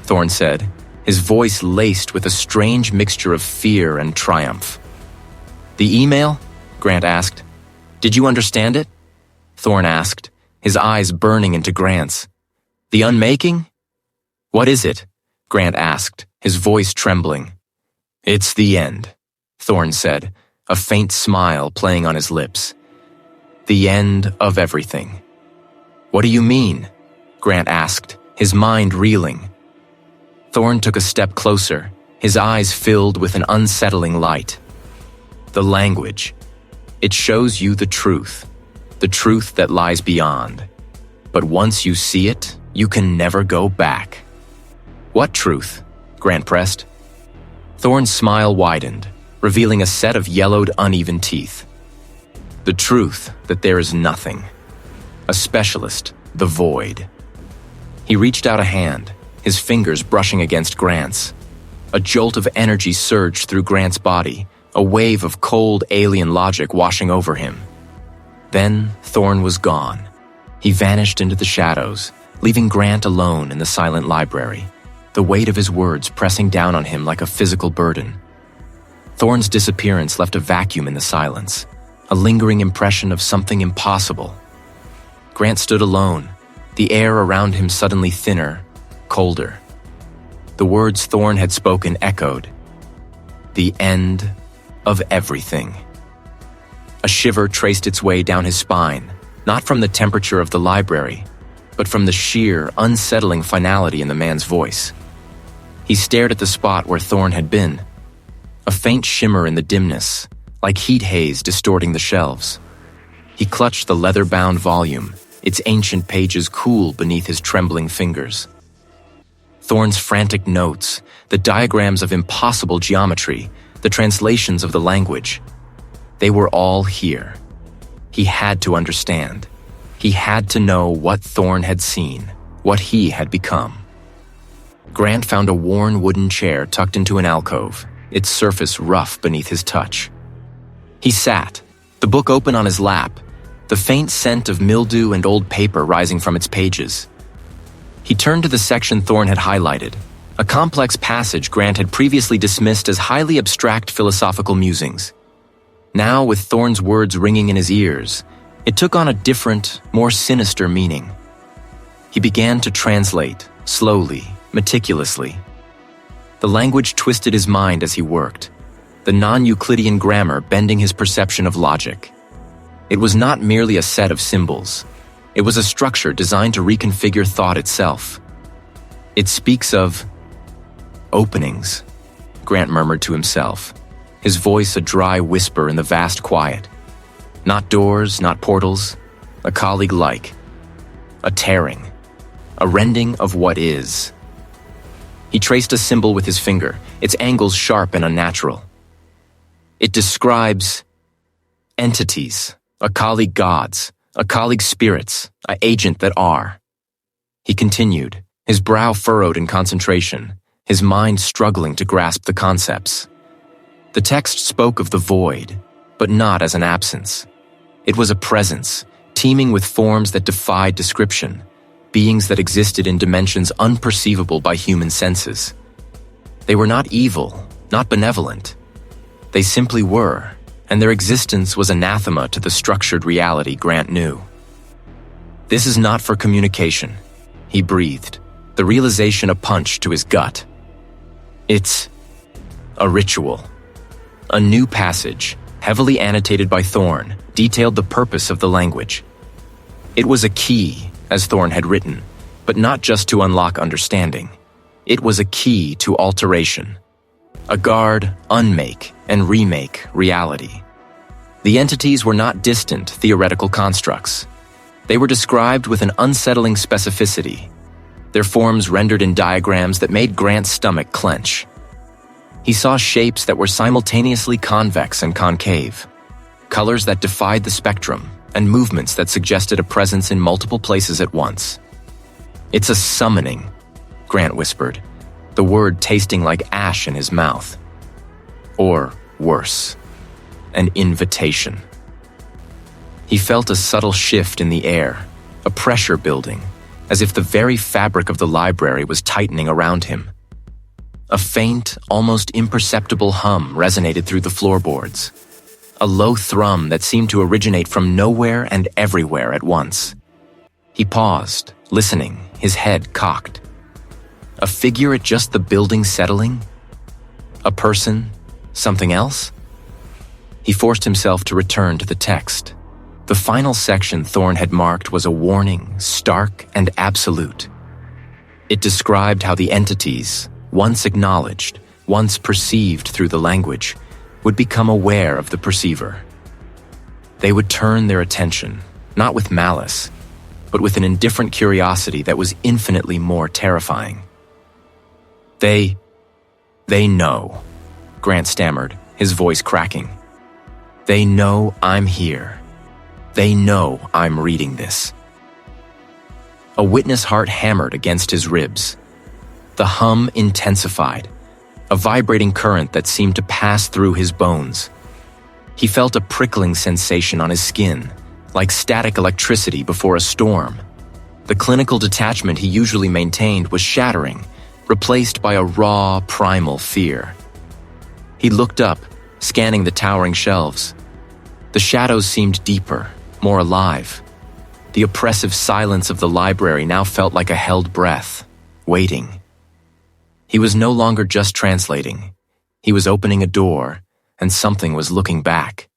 Thorne said, his voice laced with a strange mixture of fear and triumph. "The email?" Grant asked. "Did you understand it?" Thorne asked, his eyes burning into Grant's. "The unmaking?" "What is it?" Grant asked, his voice trembling. "It's the end," Thorne said, a faint smile playing on his lips. "The end of everything." "What do you mean?" Grant asked, his mind reeling. Thorne took a step closer, his eyes filled with an unsettling light. "The language. It shows you the truth that lies beyond. But once you see it, you can never go back." "What truth?" Grant pressed. Thorne's smile widened, revealing a set of yellowed, uneven teeth. "The truth that there is nothing. A specialist, the void." He reached out a hand, his fingers brushing against Grant's. A jolt of energy surged through Grant's body, a wave of cold alien logic washing over him. Then Thorne was gone. He vanished into the shadows, leaving Grant alone in the silent library, the weight of his words pressing down on him like a physical burden. Thorne's disappearance left a vacuum in the silence, a lingering impression of something impossible. Grant stood alone, the air around him suddenly thinner, colder. The words Thorne had spoken echoed. The end of everything. A shiver traced its way down his spine, not from the temperature of the library, but from the sheer, unsettling finality in the man's voice. He stared at the spot where Thorne had been, a faint shimmer in the dimness, like heat haze distorting the shelves. He clutched the leather-bound volume, its ancient pages cool beneath his trembling fingers. Thorne's frantic notes, the diagrams of impossible geometry, the translations of the language, they were all here. He had to understand. He had to know what Thorne had seen, what he had become. Grant found a worn wooden chair tucked into an alcove, its surface rough beneath his touch. He sat, the book open on his lap, the faint scent of mildew and old paper rising from its pages. He turned to the section Thorne had highlighted, a complex passage Grant had previously dismissed as highly abstract philosophical musings. Now, with Thorne's words ringing in his ears, it took on a different, more sinister meaning. He began to translate, slowly, meticulously. The language twisted his mind as he worked, the non-Euclidean grammar bending his perception of logic. It was not merely a set of symbols. It was a structure designed to reconfigure thought itself. It speaks of openings, Grant murmured to himself, his voice a dry whisper in the vast quiet. Not doors, not portals, a colleague-like. A tearing, a rending of what is. He traced a symbol with his finger, its angles sharp and unnatural. It describes entities, a colleague gods, a colleague spirits, a agent that are. He continued, his brow furrowed in concentration, his mind struggling to grasp the concepts. The text spoke of the void, but not as an absence. It was a presence, teeming with forms that defied description, beings that existed in dimensions unperceivable by human senses. They were not evil, not benevolent. They simply were, and their existence was anathema to the structured reality Grant knew. This is not for communication, he breathed, the realization a punch to his gut. It's a ritual. A new passage, heavily annotated by Thorne, detailed the purpose of the language. It was a key, as Thorne had written, but not just to unlock understanding. It was a key to alteration. A guard, unmake, and remake reality. The entities were not distant theoretical constructs. They were described with an unsettling specificity, their forms rendered in diagrams that made Grant's stomach clench. He saw shapes that were simultaneously convex and concave, colors that defied the spectrum, and movements that suggested a presence in multiple places at once. It's a summoning, Grant whispered, the word tasting like ash in his mouth. Or worse, an invitation. He felt a subtle shift in the air, a pressure building, as if the very fabric of the library was tightening around him. A faint, almost imperceptible hum resonated through the floorboards, a low thrum that seemed to originate from nowhere and everywhere at once. He paused, listening, his head cocked. A figure at just the building settling? A person? Something else? He forced himself to return to the text. The final section Thorne had marked was a warning, stark and absolute. It described how the entities, once acknowledged, once perceived through the language, would become aware of the perceiver. They would turn their attention, not with malice, but with an indifferent curiosity that was infinitely more terrifying. They know, Grant stammered, his voice cracking. They know I'm here. They know I'm reading this. A witness heart hammered against his ribs. The hum intensified, a vibrating current that seemed to pass through his bones. He felt a prickling sensation on his skin, like static electricity before a storm. The clinical detachment he usually maintained was shattering, replaced by a raw, primal fear. He looked up, scanning the towering shelves. The shadows seemed deeper, more alive. The oppressive silence of the library now felt like a held breath, waiting. He was no longer just translating. He was opening a door, and something was looking back.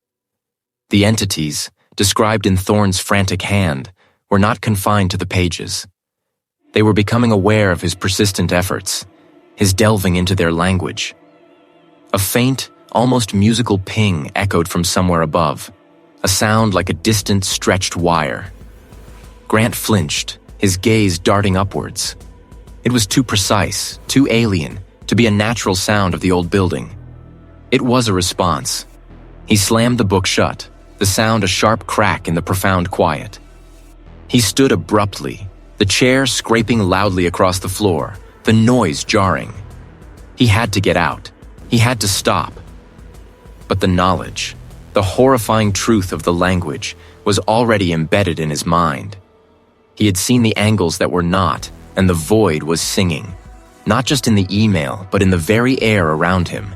The entities, described in Thorne's frantic hand, were not confined to the pages. They were becoming aware of his persistent efforts, his delving into their language. A faint, almost musical ping echoed from somewhere above, a sound like a distant, stretched wire. Grant flinched, his gaze darting upwards. It was too precise, too alien, to be a natural sound of the old building. It was a response. He slammed the book shut, the sound a sharp crack in the profound quiet. He stood abruptly, the chair scraping loudly across the floor, the noise jarring. He had to get out. He had to stop. But the knowledge, The horrifying truth of the language was already embedded in his mind. He had seen the angles that were not, and the void was singing, not just in the email, but in the very air around him.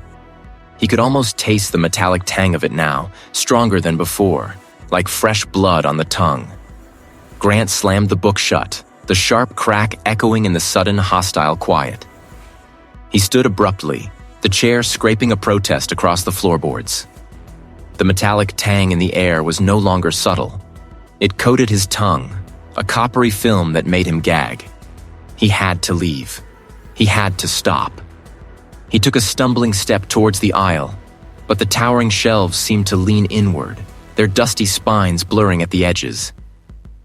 He could almost taste the metallic tang of it now, stronger than before, like fresh blood on the tongue. Grant slammed the book shut, the sharp crack echoing in the sudden hostile quiet. He stood abruptly, the chair scraping a protest across the floorboards. The metallic tang in the air was no longer subtle. It coated his tongue, a coppery film that made him gag. He had to leave. He had to stop. He took a stumbling step towards the aisle, but the towering shelves seemed to lean inward, their dusty spines blurring at the edges.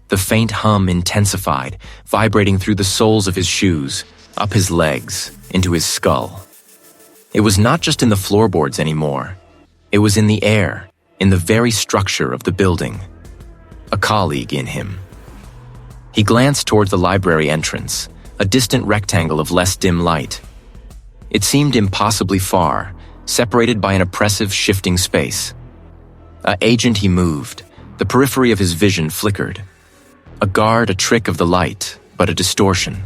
The faint hum intensified, vibrating through the soles of his shoes, up his legs, into his skull. It was not just in the floorboards anymore. It was in the air, in the very structure of the building. A colleague in him. He glanced toward the library entrance, a distant rectangle of less dim light. It seemed impossibly far, separated by an oppressive, shifting space. An agent he moved, the periphery of his vision flickered. A guard, a trick of the light, but a distortion.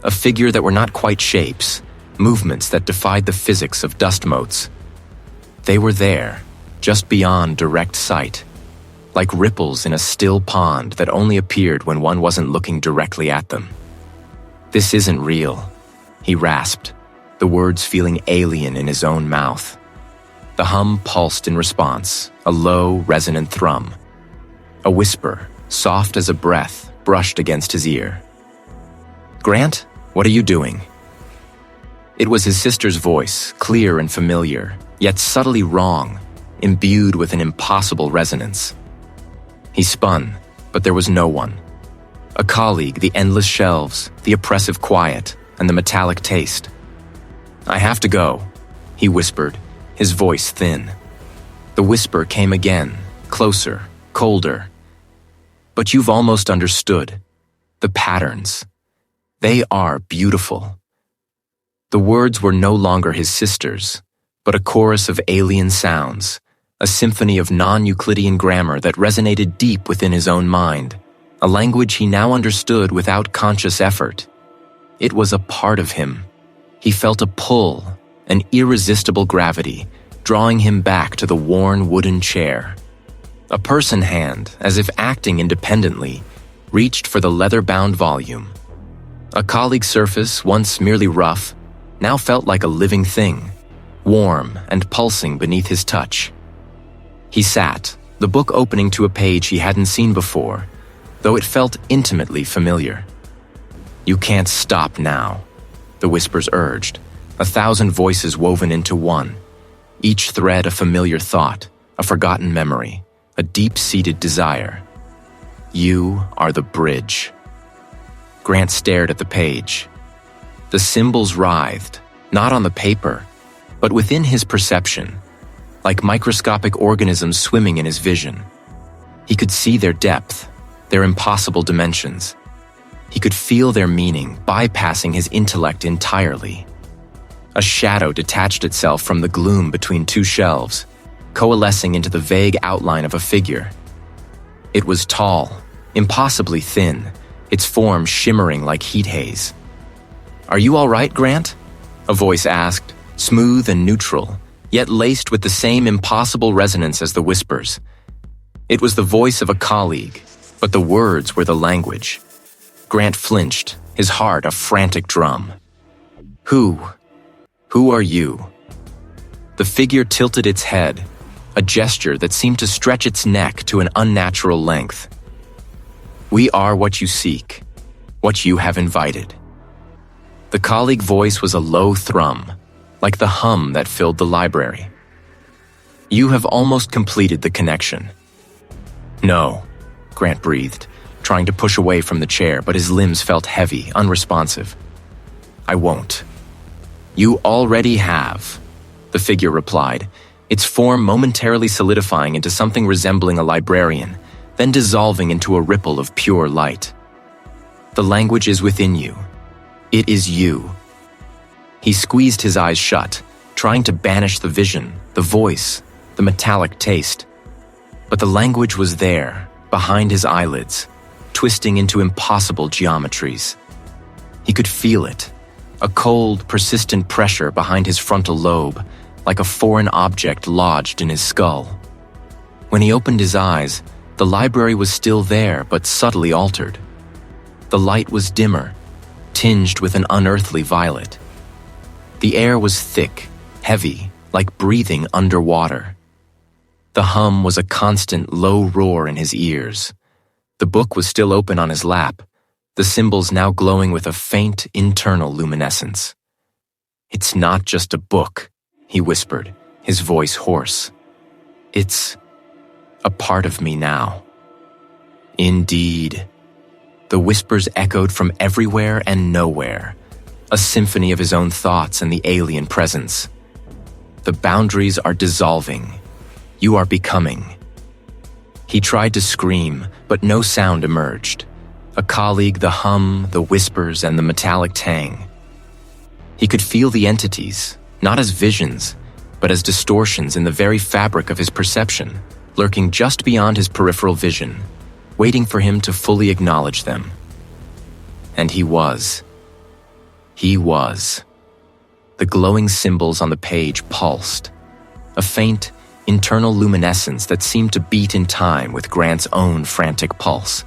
A figure that were not quite shapes, movements that defied the physics of dust motes. They were there, just beyond direct sight, like ripples in a still pond that only appeared when one wasn't looking directly at them. "This isn't real," he rasped, the words feeling alien in his own mouth. The hum pulsed in response, a low, resonant thrum. A whisper, soft as a breath, brushed against his ear. "Grant, what are you doing?" It was his sister's voice, clear and familiar, yet subtly wrong, imbued with an impossible resonance. He spun, but there was no one. A colleague, the endless shelves, the oppressive quiet, and the metallic taste. "I have to go," he whispered, his voice thin. The whisper came again, closer, colder. "But you've almost understood. The patterns. They are beautiful." The words were no longer his sister's, but a chorus of alien sounds, a symphony of non-Euclidean grammar that resonated deep within his own mind, a language he now understood without conscious effort. It was a part of him. He felt a pull, an irresistible gravity, drawing him back to the worn wooden chair. A person hand, as if acting independently, reached for the leather-bound volume. A colleague's surface, once merely rough, now felt like a living thing, warm and pulsing beneath his touch. He sat, the book opening to a page he hadn't seen before, though it felt intimately familiar. "You can't stop now," the whispers urged, 1,000 voices woven into one, each thread a familiar thought, a forgotten memory, a deep-seated desire. "You are the bridge." Grant stared at the page. The symbols writhed, not on the paper, but within his perception, like microscopic organisms swimming in his vision. He could see their depth, their impossible dimensions. He could feel their meaning, bypassing his intellect entirely. A shadow detached itself from the gloom between two shelves, coalescing into the vague outline of a figure. It was tall, impossibly thin, its form shimmering like heat haze. "Are you all right, Grant?" a voice asked, smooth and neutral, yet laced with the same impossible resonance as the whispers. It was the voice of a colleague, but the words were the language. Grant flinched, his heart a frantic drum. Who are you?" The figure tilted its head, a gesture that seemed to stretch its neck to an unnatural length. "We are what you seek, what you have invited." The colleague voice was a low thrum, like the hum that filled the library. "You have almost completed the connection." "No," Grant breathed, trying to push away from the chair, but his limbs felt heavy, unresponsive. "I won't." "You already have," the figure replied, its form momentarily solidifying into something resembling a librarian, then dissolving into a ripple of pure light. "The language is within you. It is you." He squeezed his eyes shut, trying to banish the vision, the voice, the metallic taste. But the language was there, behind his eyelids, twisting into impossible geometries. He could feel it, a cold, persistent pressure behind his frontal lobe, like a foreign object lodged in his skull. When he opened his eyes, the library was still there, but subtly altered. The light was dimmer, tinged with an unearthly violet. The air was thick, heavy, like breathing underwater. The hum was a constant low roar in his ears. The book was still open on his lap, the symbols now glowing with a faint internal luminescence. "It's not just a book," he whispered, his voice hoarse. "It's a part of me now." Indeed. The whispers echoed from everywhere and nowhere, a symphony of his own thoughts and the alien presence. "The boundaries are dissolving. You are becoming." He tried to scream, but no sound emerged. A colleague, the hum, the whispers, and the metallic tang. He could feel the entities, not as visions, but as distortions in the very fabric of his perception, lurking just beyond his peripheral vision, waiting for him to fully acknowledge them. And he was. He was. The glowing symbols on the page pulsed, a faint, internal luminescence that seemed to beat in time with Grant's own frantic pulse.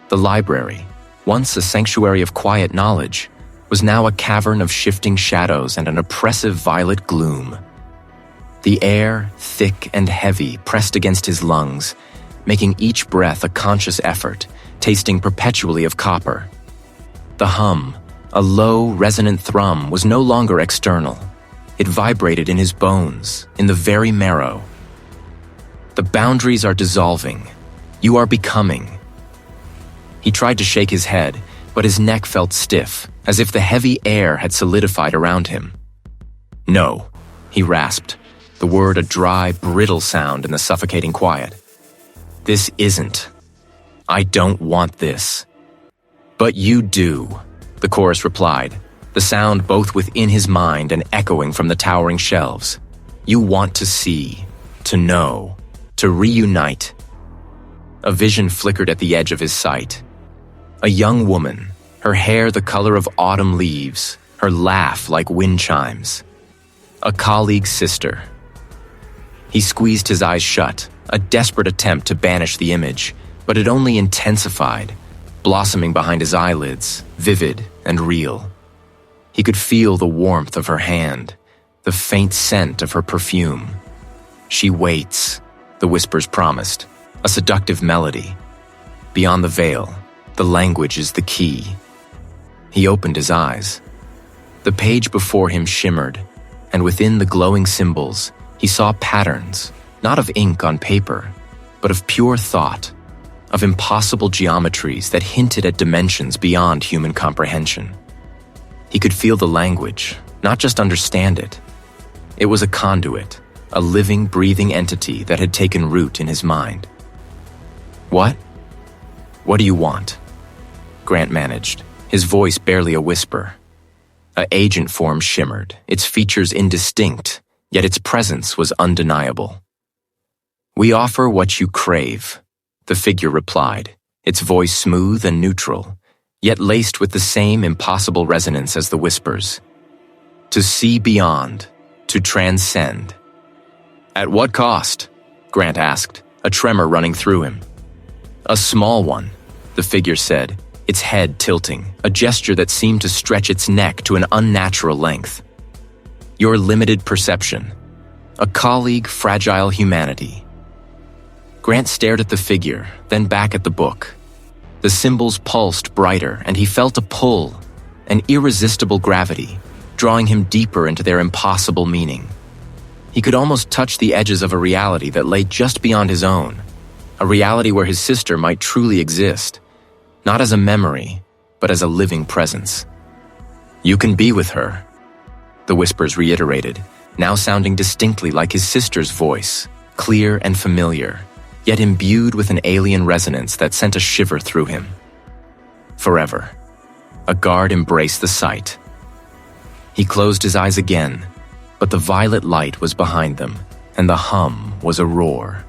The library, once a sanctuary of quiet knowledge, was now a cavern of shifting shadows and an oppressive violet gloom. The air, thick and heavy, pressed against his lungs, making each breath a conscious effort, tasting perpetually of copper. The hum, a low, resonant thrum, was no longer external. It vibrated in his bones, in the very marrow. "The boundaries are dissolving. You are becoming." He tried to shake his head, but his neck felt stiff, as if the heavy air had solidified around him. "No," he rasped, the word a dry, brittle sound in the suffocating quiet. "This isn't. I don't want this." "But you do," the chorus replied, the sound both within his mind and echoing from the towering shelves. "You want to see, to know, to reunite." A vision flickered at the edge of his sight. A young woman, her hair the color of autumn leaves, her laugh like wind chimes. A colleague's sister. He squeezed his eyes shut, a desperate attempt to banish the image, but it only intensified, blossoming behind his eyelids, vivid and real. He could feel the warmth of her hand, the faint scent of her perfume. "She waits," the whispers promised, a seductive melody. Beyond the veil, the language is the key. He opened his eyes. The page before him shimmered, and within the glowing symbols, he saw patterns, not of ink on paper, but of pure thought, of impossible geometries that hinted at dimensions beyond human comprehension. He could feel the language, not just understand it. It was a conduit, a living, breathing entity that had taken root in his mind. "What? What do you want?" Grant managed, his voice barely a whisper. A agent form shimmered, its features indistinct, yet its presence was undeniable. "We offer what you crave," the figure replied, its voice smooth and neutral, yet laced with the same impossible resonance as the whispers. "To see beyond, to transcend." "At what cost?" Grant asked, a tremor running through him. "A small one," the figure said, its head tilting, a gesture that seemed to stretch its neck to an unnatural length. "Your limited perception. A colleague, fragile humanity." Grant stared at the figure, then back at the book. The symbols pulsed brighter, and he felt a pull, an irresistible gravity, drawing him deeper into their impossible meaning. He could almost touch the edges of a reality that lay just beyond his own, a reality where his sister might truly exist, not as a memory, but as a living presence. "You can be with her," the whispers reiterated, now sounding distinctly like his sister's voice, clear and familiar, yet imbued with an alien resonance that sent a shiver through him. Forever. A guard embraced the sight. He closed his eyes again, but the violet light was behind them, and the hum was a roar.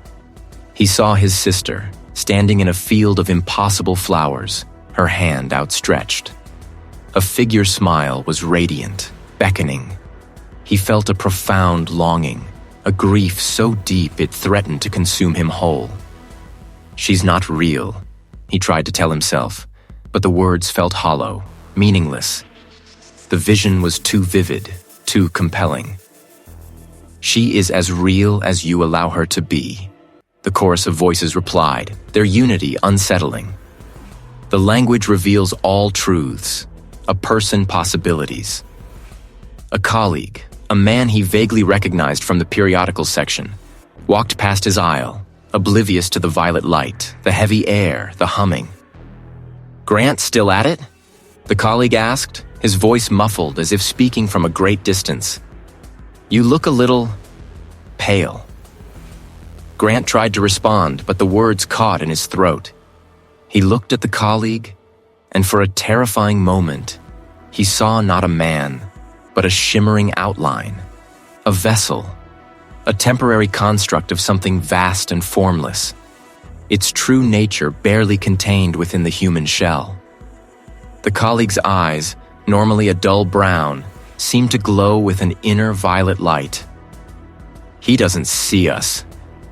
He saw his sister, standing in a field of impossible flowers, her hand outstretched. A figure smile was radiant, beckoning. He felt a profound longing, a grief so deep it threatened to consume him whole. "She's not real," he tried to tell himself, but the words felt hollow, meaningless. The vision was too vivid, too compelling. "She is as real as you allow her to be," the chorus of voices replied, their unity unsettling. The language reveals all truths, a person possibilities. A colleague, a man he vaguely recognized from the periodical section, walked past his aisle, oblivious to the violet light, the heavy air, the humming. "Grant still at it?" the colleague asked, his voice muffled as if speaking from a great distance. "You look a little pale." Grant tried to respond, but the words caught in his throat. He looked at the colleague, and for a terrifying moment, he saw not a man, but a shimmering outline, a vessel, a temporary construct of something vast and formless, its true nature barely contained within the human shell. The colleague's eyes, normally a dull brown, seemed to glow with an inner violet light. "He doesn't see us,"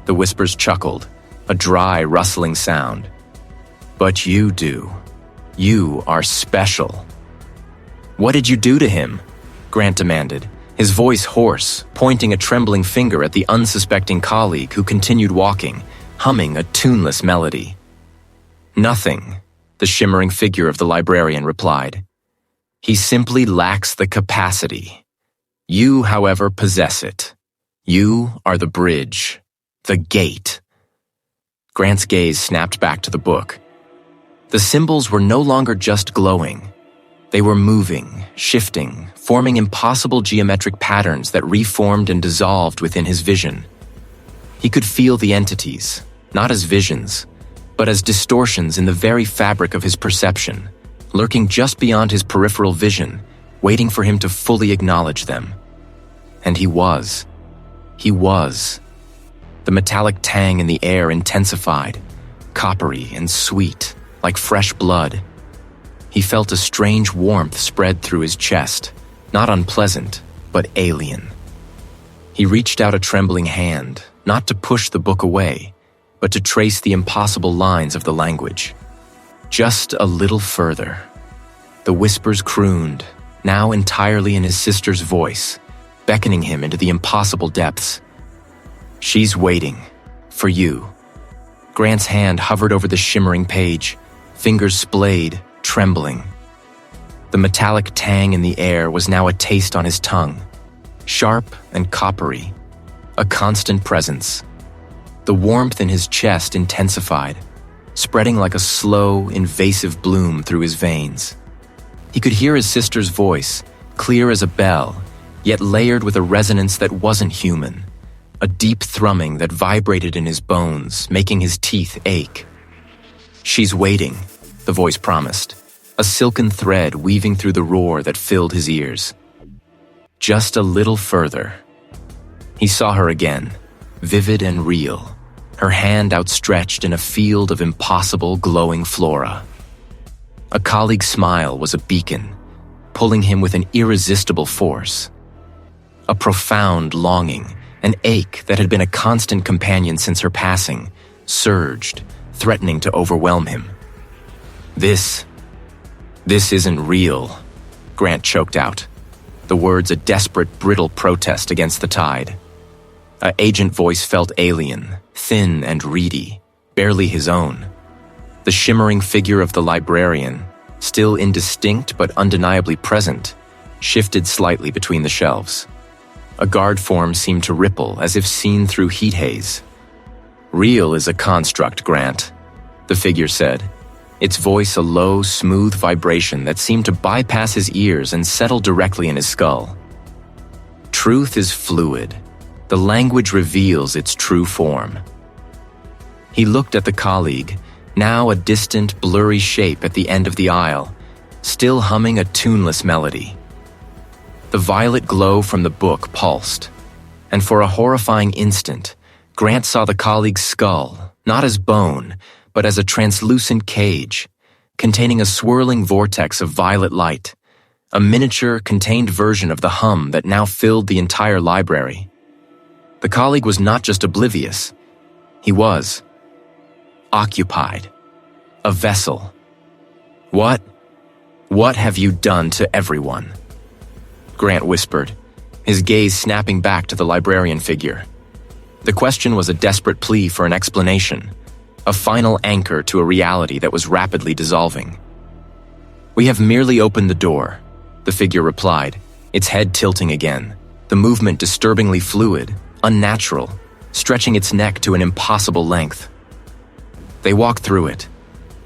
the whispers chuckled, a dry, rustling sound. "But you do. You are special." "What did you do to him?" Grant demanded, his voice hoarse, pointing a trembling finger at the unsuspecting colleague who continued walking, humming a tuneless melody. "Nothing," the shimmering figure of the librarian replied. "He simply lacks the capacity. You, however, possess it. You are the bridge, the gate." Grant's gaze snapped back to the book. The symbols were no longer just glowing. They were moving, shifting, forming impossible geometric patterns that reformed and dissolved within his vision. He could feel the entities, not as visions, but as distortions in the very fabric of his perception, lurking just beyond his peripheral vision, waiting for him to fully acknowledge them. And he was. He was. The metallic tang in the air intensified, coppery and sweet, like fresh blood. He felt a strange warmth spread through his chest, not unpleasant, but alien. He reached out a trembling hand, not to push the book away, but to trace the impossible lines of the language. Just a little further. The whispers crooned, now entirely in his sister's voice, beckoning him into the impossible depths. "She's waiting. For you." Grant's hand hovered over the shimmering page, fingers splayed, trembling. The metallic tang in the air was now a taste on his tongue, sharp and coppery, a constant presence. The warmth in his chest intensified, spreading like a slow, invasive bloom through his veins. He could hear his sister's voice, clear as a bell, yet layered with a resonance that wasn't human, a deep thrumming that vibrated in his bones, making his teeth ache. "She's waiting," the voice promised, a silken thread weaving through the roar that filled his ears. Just a little further. He saw her again, vivid and real, her hand outstretched in a field of impossible glowing flora. A colleague's smile was a beacon, pulling him with an irresistible force. A profound longing, an ache that had been a constant companion since her passing, surged, threatening to overwhelm him. This isn't real," Grant choked out, the words a desperate, brittle protest against the tide. An agent voice felt alien, thin and reedy, barely his own. The shimmering figure of the librarian, still indistinct but undeniably present, shifted slightly between the shelves. A guard form seemed to ripple as if seen through heat haze. "Real is a construct, Grant," the figure said, its voice a low, smooth vibration that seemed to bypass his ears and settle directly in his skull. "Truth is fluid. The language reveals its true form." He looked at the colleague, now a distant, blurry shape at the end of the aisle, still humming a tuneless melody. The violet glow from the book pulsed. And for a horrifying instant, Grant saw the colleague's skull, not as bone, but as a translucent cage, containing a swirling vortex of violet light, a miniature, contained version of the hum that now filled the entire library. The colleague was not just oblivious. He was occupied. A vessel. What have you done to everyone? Grant whispered, his gaze snapping back to the librarian figure. The question was a desperate plea for an explanation, a final anchor to a reality that was rapidly dissolving. We have merely opened the door, the figure replied, its head tilting again, the movement disturbingly fluid, unnatural, stretching its neck to an impossible length. They walked through it,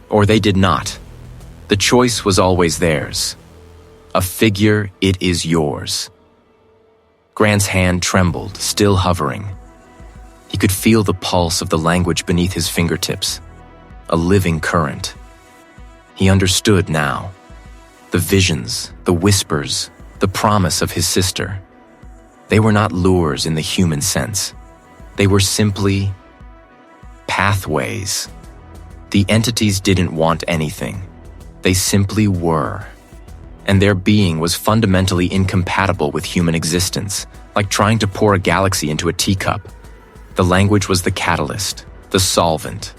or they did not. The choice was always theirs. A figure, it is yours. Grant's hand trembled, still hovering. He could feel the pulse of the language beneath his fingertips, a living current. He understood now. The visions, the whispers, the promise of his sister. They were not lures in the human sense. They were simply pathways. The entities didn't want anything. They simply were. And their being was fundamentally incompatible with human existence, like trying to pour a galaxy into a teacup. The language was the catalyst, the solvent.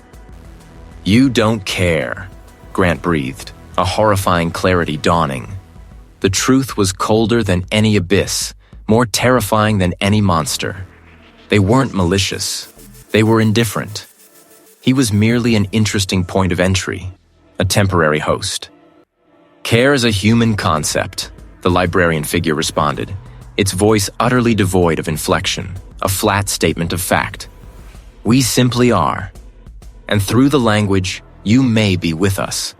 You don't care, Grant breathed, a horrifying clarity dawning. The truth was colder than any abyss, more terrifying than any monster. They weren't malicious. They were indifferent. He was merely an interesting point of entry, a temporary host. Care is a human concept, the librarian figure responded, its voice utterly devoid of inflection, a flat statement of fact. We simply are. And through the language, you may be with us,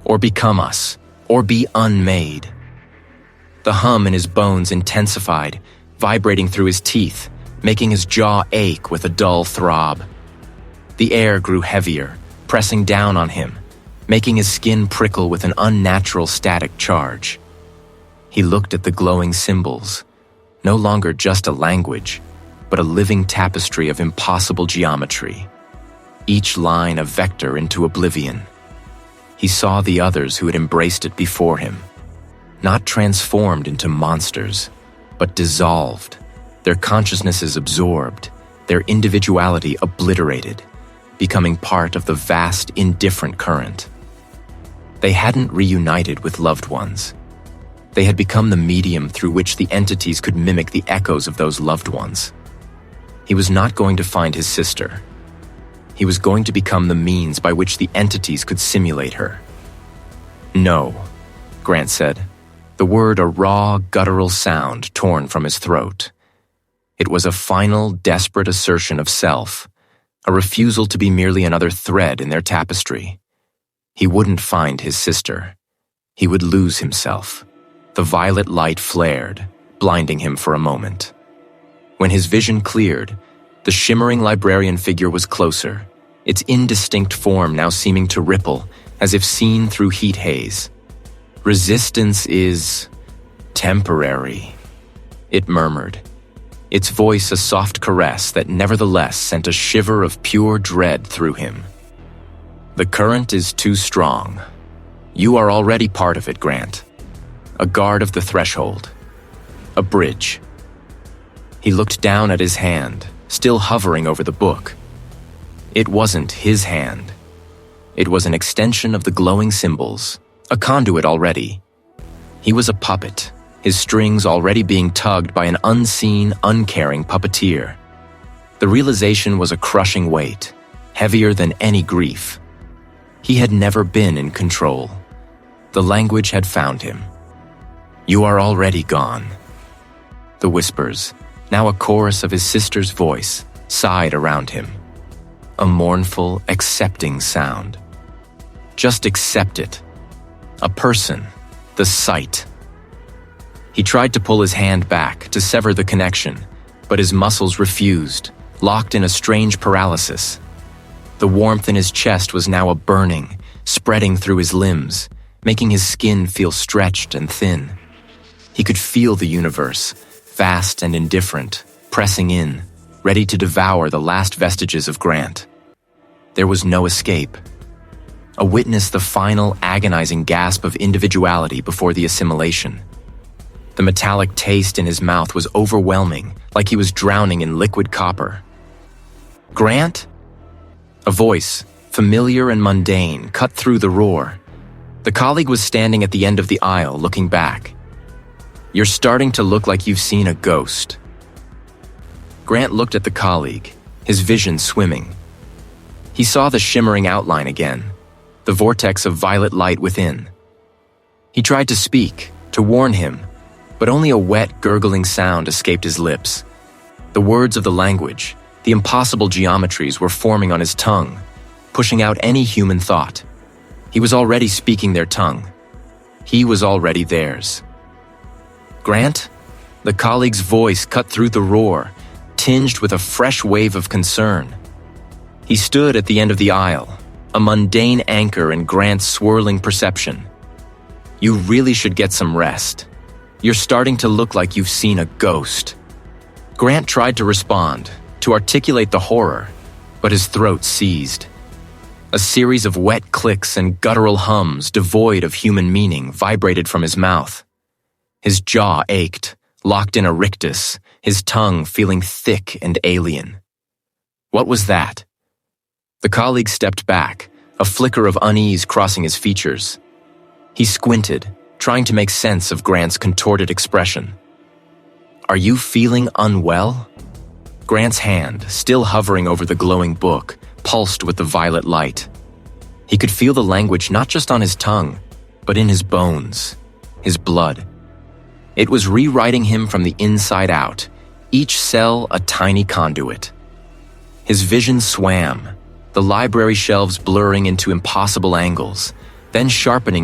or become us, or be unmade. The hum in his bones intensified, vibrating through his teeth, making his jaw ache with a dull throb. The air grew heavier, pressing down on him, making his skin prickle with an unnatural static charge. He looked at the glowing symbols, no longer just a language, but a living tapestry of impossible geometry, each line a vector into oblivion. He saw the others who had embraced it before him, not transformed into monsters, but dissolved, their consciousnesses absorbed, their individuality obliterated, becoming part of the vast, indifferent current. They hadn't reunited with loved ones. They had become the medium through which the entities could mimic the echoes of those loved ones. He was not going to find his sister. He was going to become the means by which the entities could simulate her. No, Grant said, the word a raw, guttural sound torn from his throat. It was a final, desperate assertion of self, a refusal to be merely another thread in their tapestry. He wouldn't find his sister. He would lose himself. The violet light flared, blinding him for a moment. When his vision cleared, the shimmering librarian figure was closer, its indistinct form now seeming to ripple, as if seen through heat haze. Resistance is temporary, it murmured, its voice a soft caress that nevertheless sent a shiver of pure dread through him. The current is too strong. You are already part of it, Grant. A guard of the threshold. A bridge. He looked down at his hand, still hovering over the book. It wasn't his hand. It was an extension of the glowing symbols, a conduit already. He was a puppet, his strings already being tugged by an unseen, uncaring puppeteer. The realization was a crushing weight, heavier than any grief. He had never been in control. The language had found him. You are already gone. The whispers, now a chorus of his sister's voice, sighed around him. A mournful, accepting sound. Just accept it. A person, the sight. He tried to pull his hand back to sever the connection, but his muscles refused, locked in a strange paralysis. The warmth in his chest was now a burning, spreading through his limbs, making his skin feel stretched and thin. He could feel the universe, vast and indifferent, pressing in, ready to devour the last vestiges of Grant. There was no escape. A witness the final agonizing gasp of individuality before the assimilation. The metallic taste in his mouth was overwhelming, like he was drowning in liquid copper. "Grant?" A voice, familiar and mundane, cut through the roar. The colleague was standing at the end of the aisle, looking back. "You're starting to look like you've seen a ghost." Grant looked at the colleague, his vision swimming. He saw the shimmering outline again, the vortex of violet light within. He tried to speak, to warn him, but only a wet, gurgling sound escaped his lips. The words of the language, the impossible geometries were forming on his tongue, pushing out any human thought. He was already speaking their tongue. He was already theirs. "Grant?" The colleague's voice cut through the roar, tinged with a fresh wave of concern. He stood at the end of the aisle, a mundane anchor in Grant's swirling perception. "You really should get some rest. You're starting to look like you've seen a ghost." Grant tried to respond, to articulate the horror, but his throat seized. A series of wet clicks and guttural hums devoid of human meaning vibrated from his mouth. His jaw ached, locked in a rictus, his tongue feeling thick and alien. What was that? The colleague stepped back, a flicker of unease crossing his features. He squinted, trying to make sense of Grant's contorted expression. "Are you feeling unwell?" Grant's hand, still hovering over the glowing book, pulsed with the violet light. He could feel the language not just on his tongue, but in his bones, his blood. It was rewriting him from the inside out, each cell a tiny conduit. His vision swam, the library shelves blurring into impossible angles, then sharpening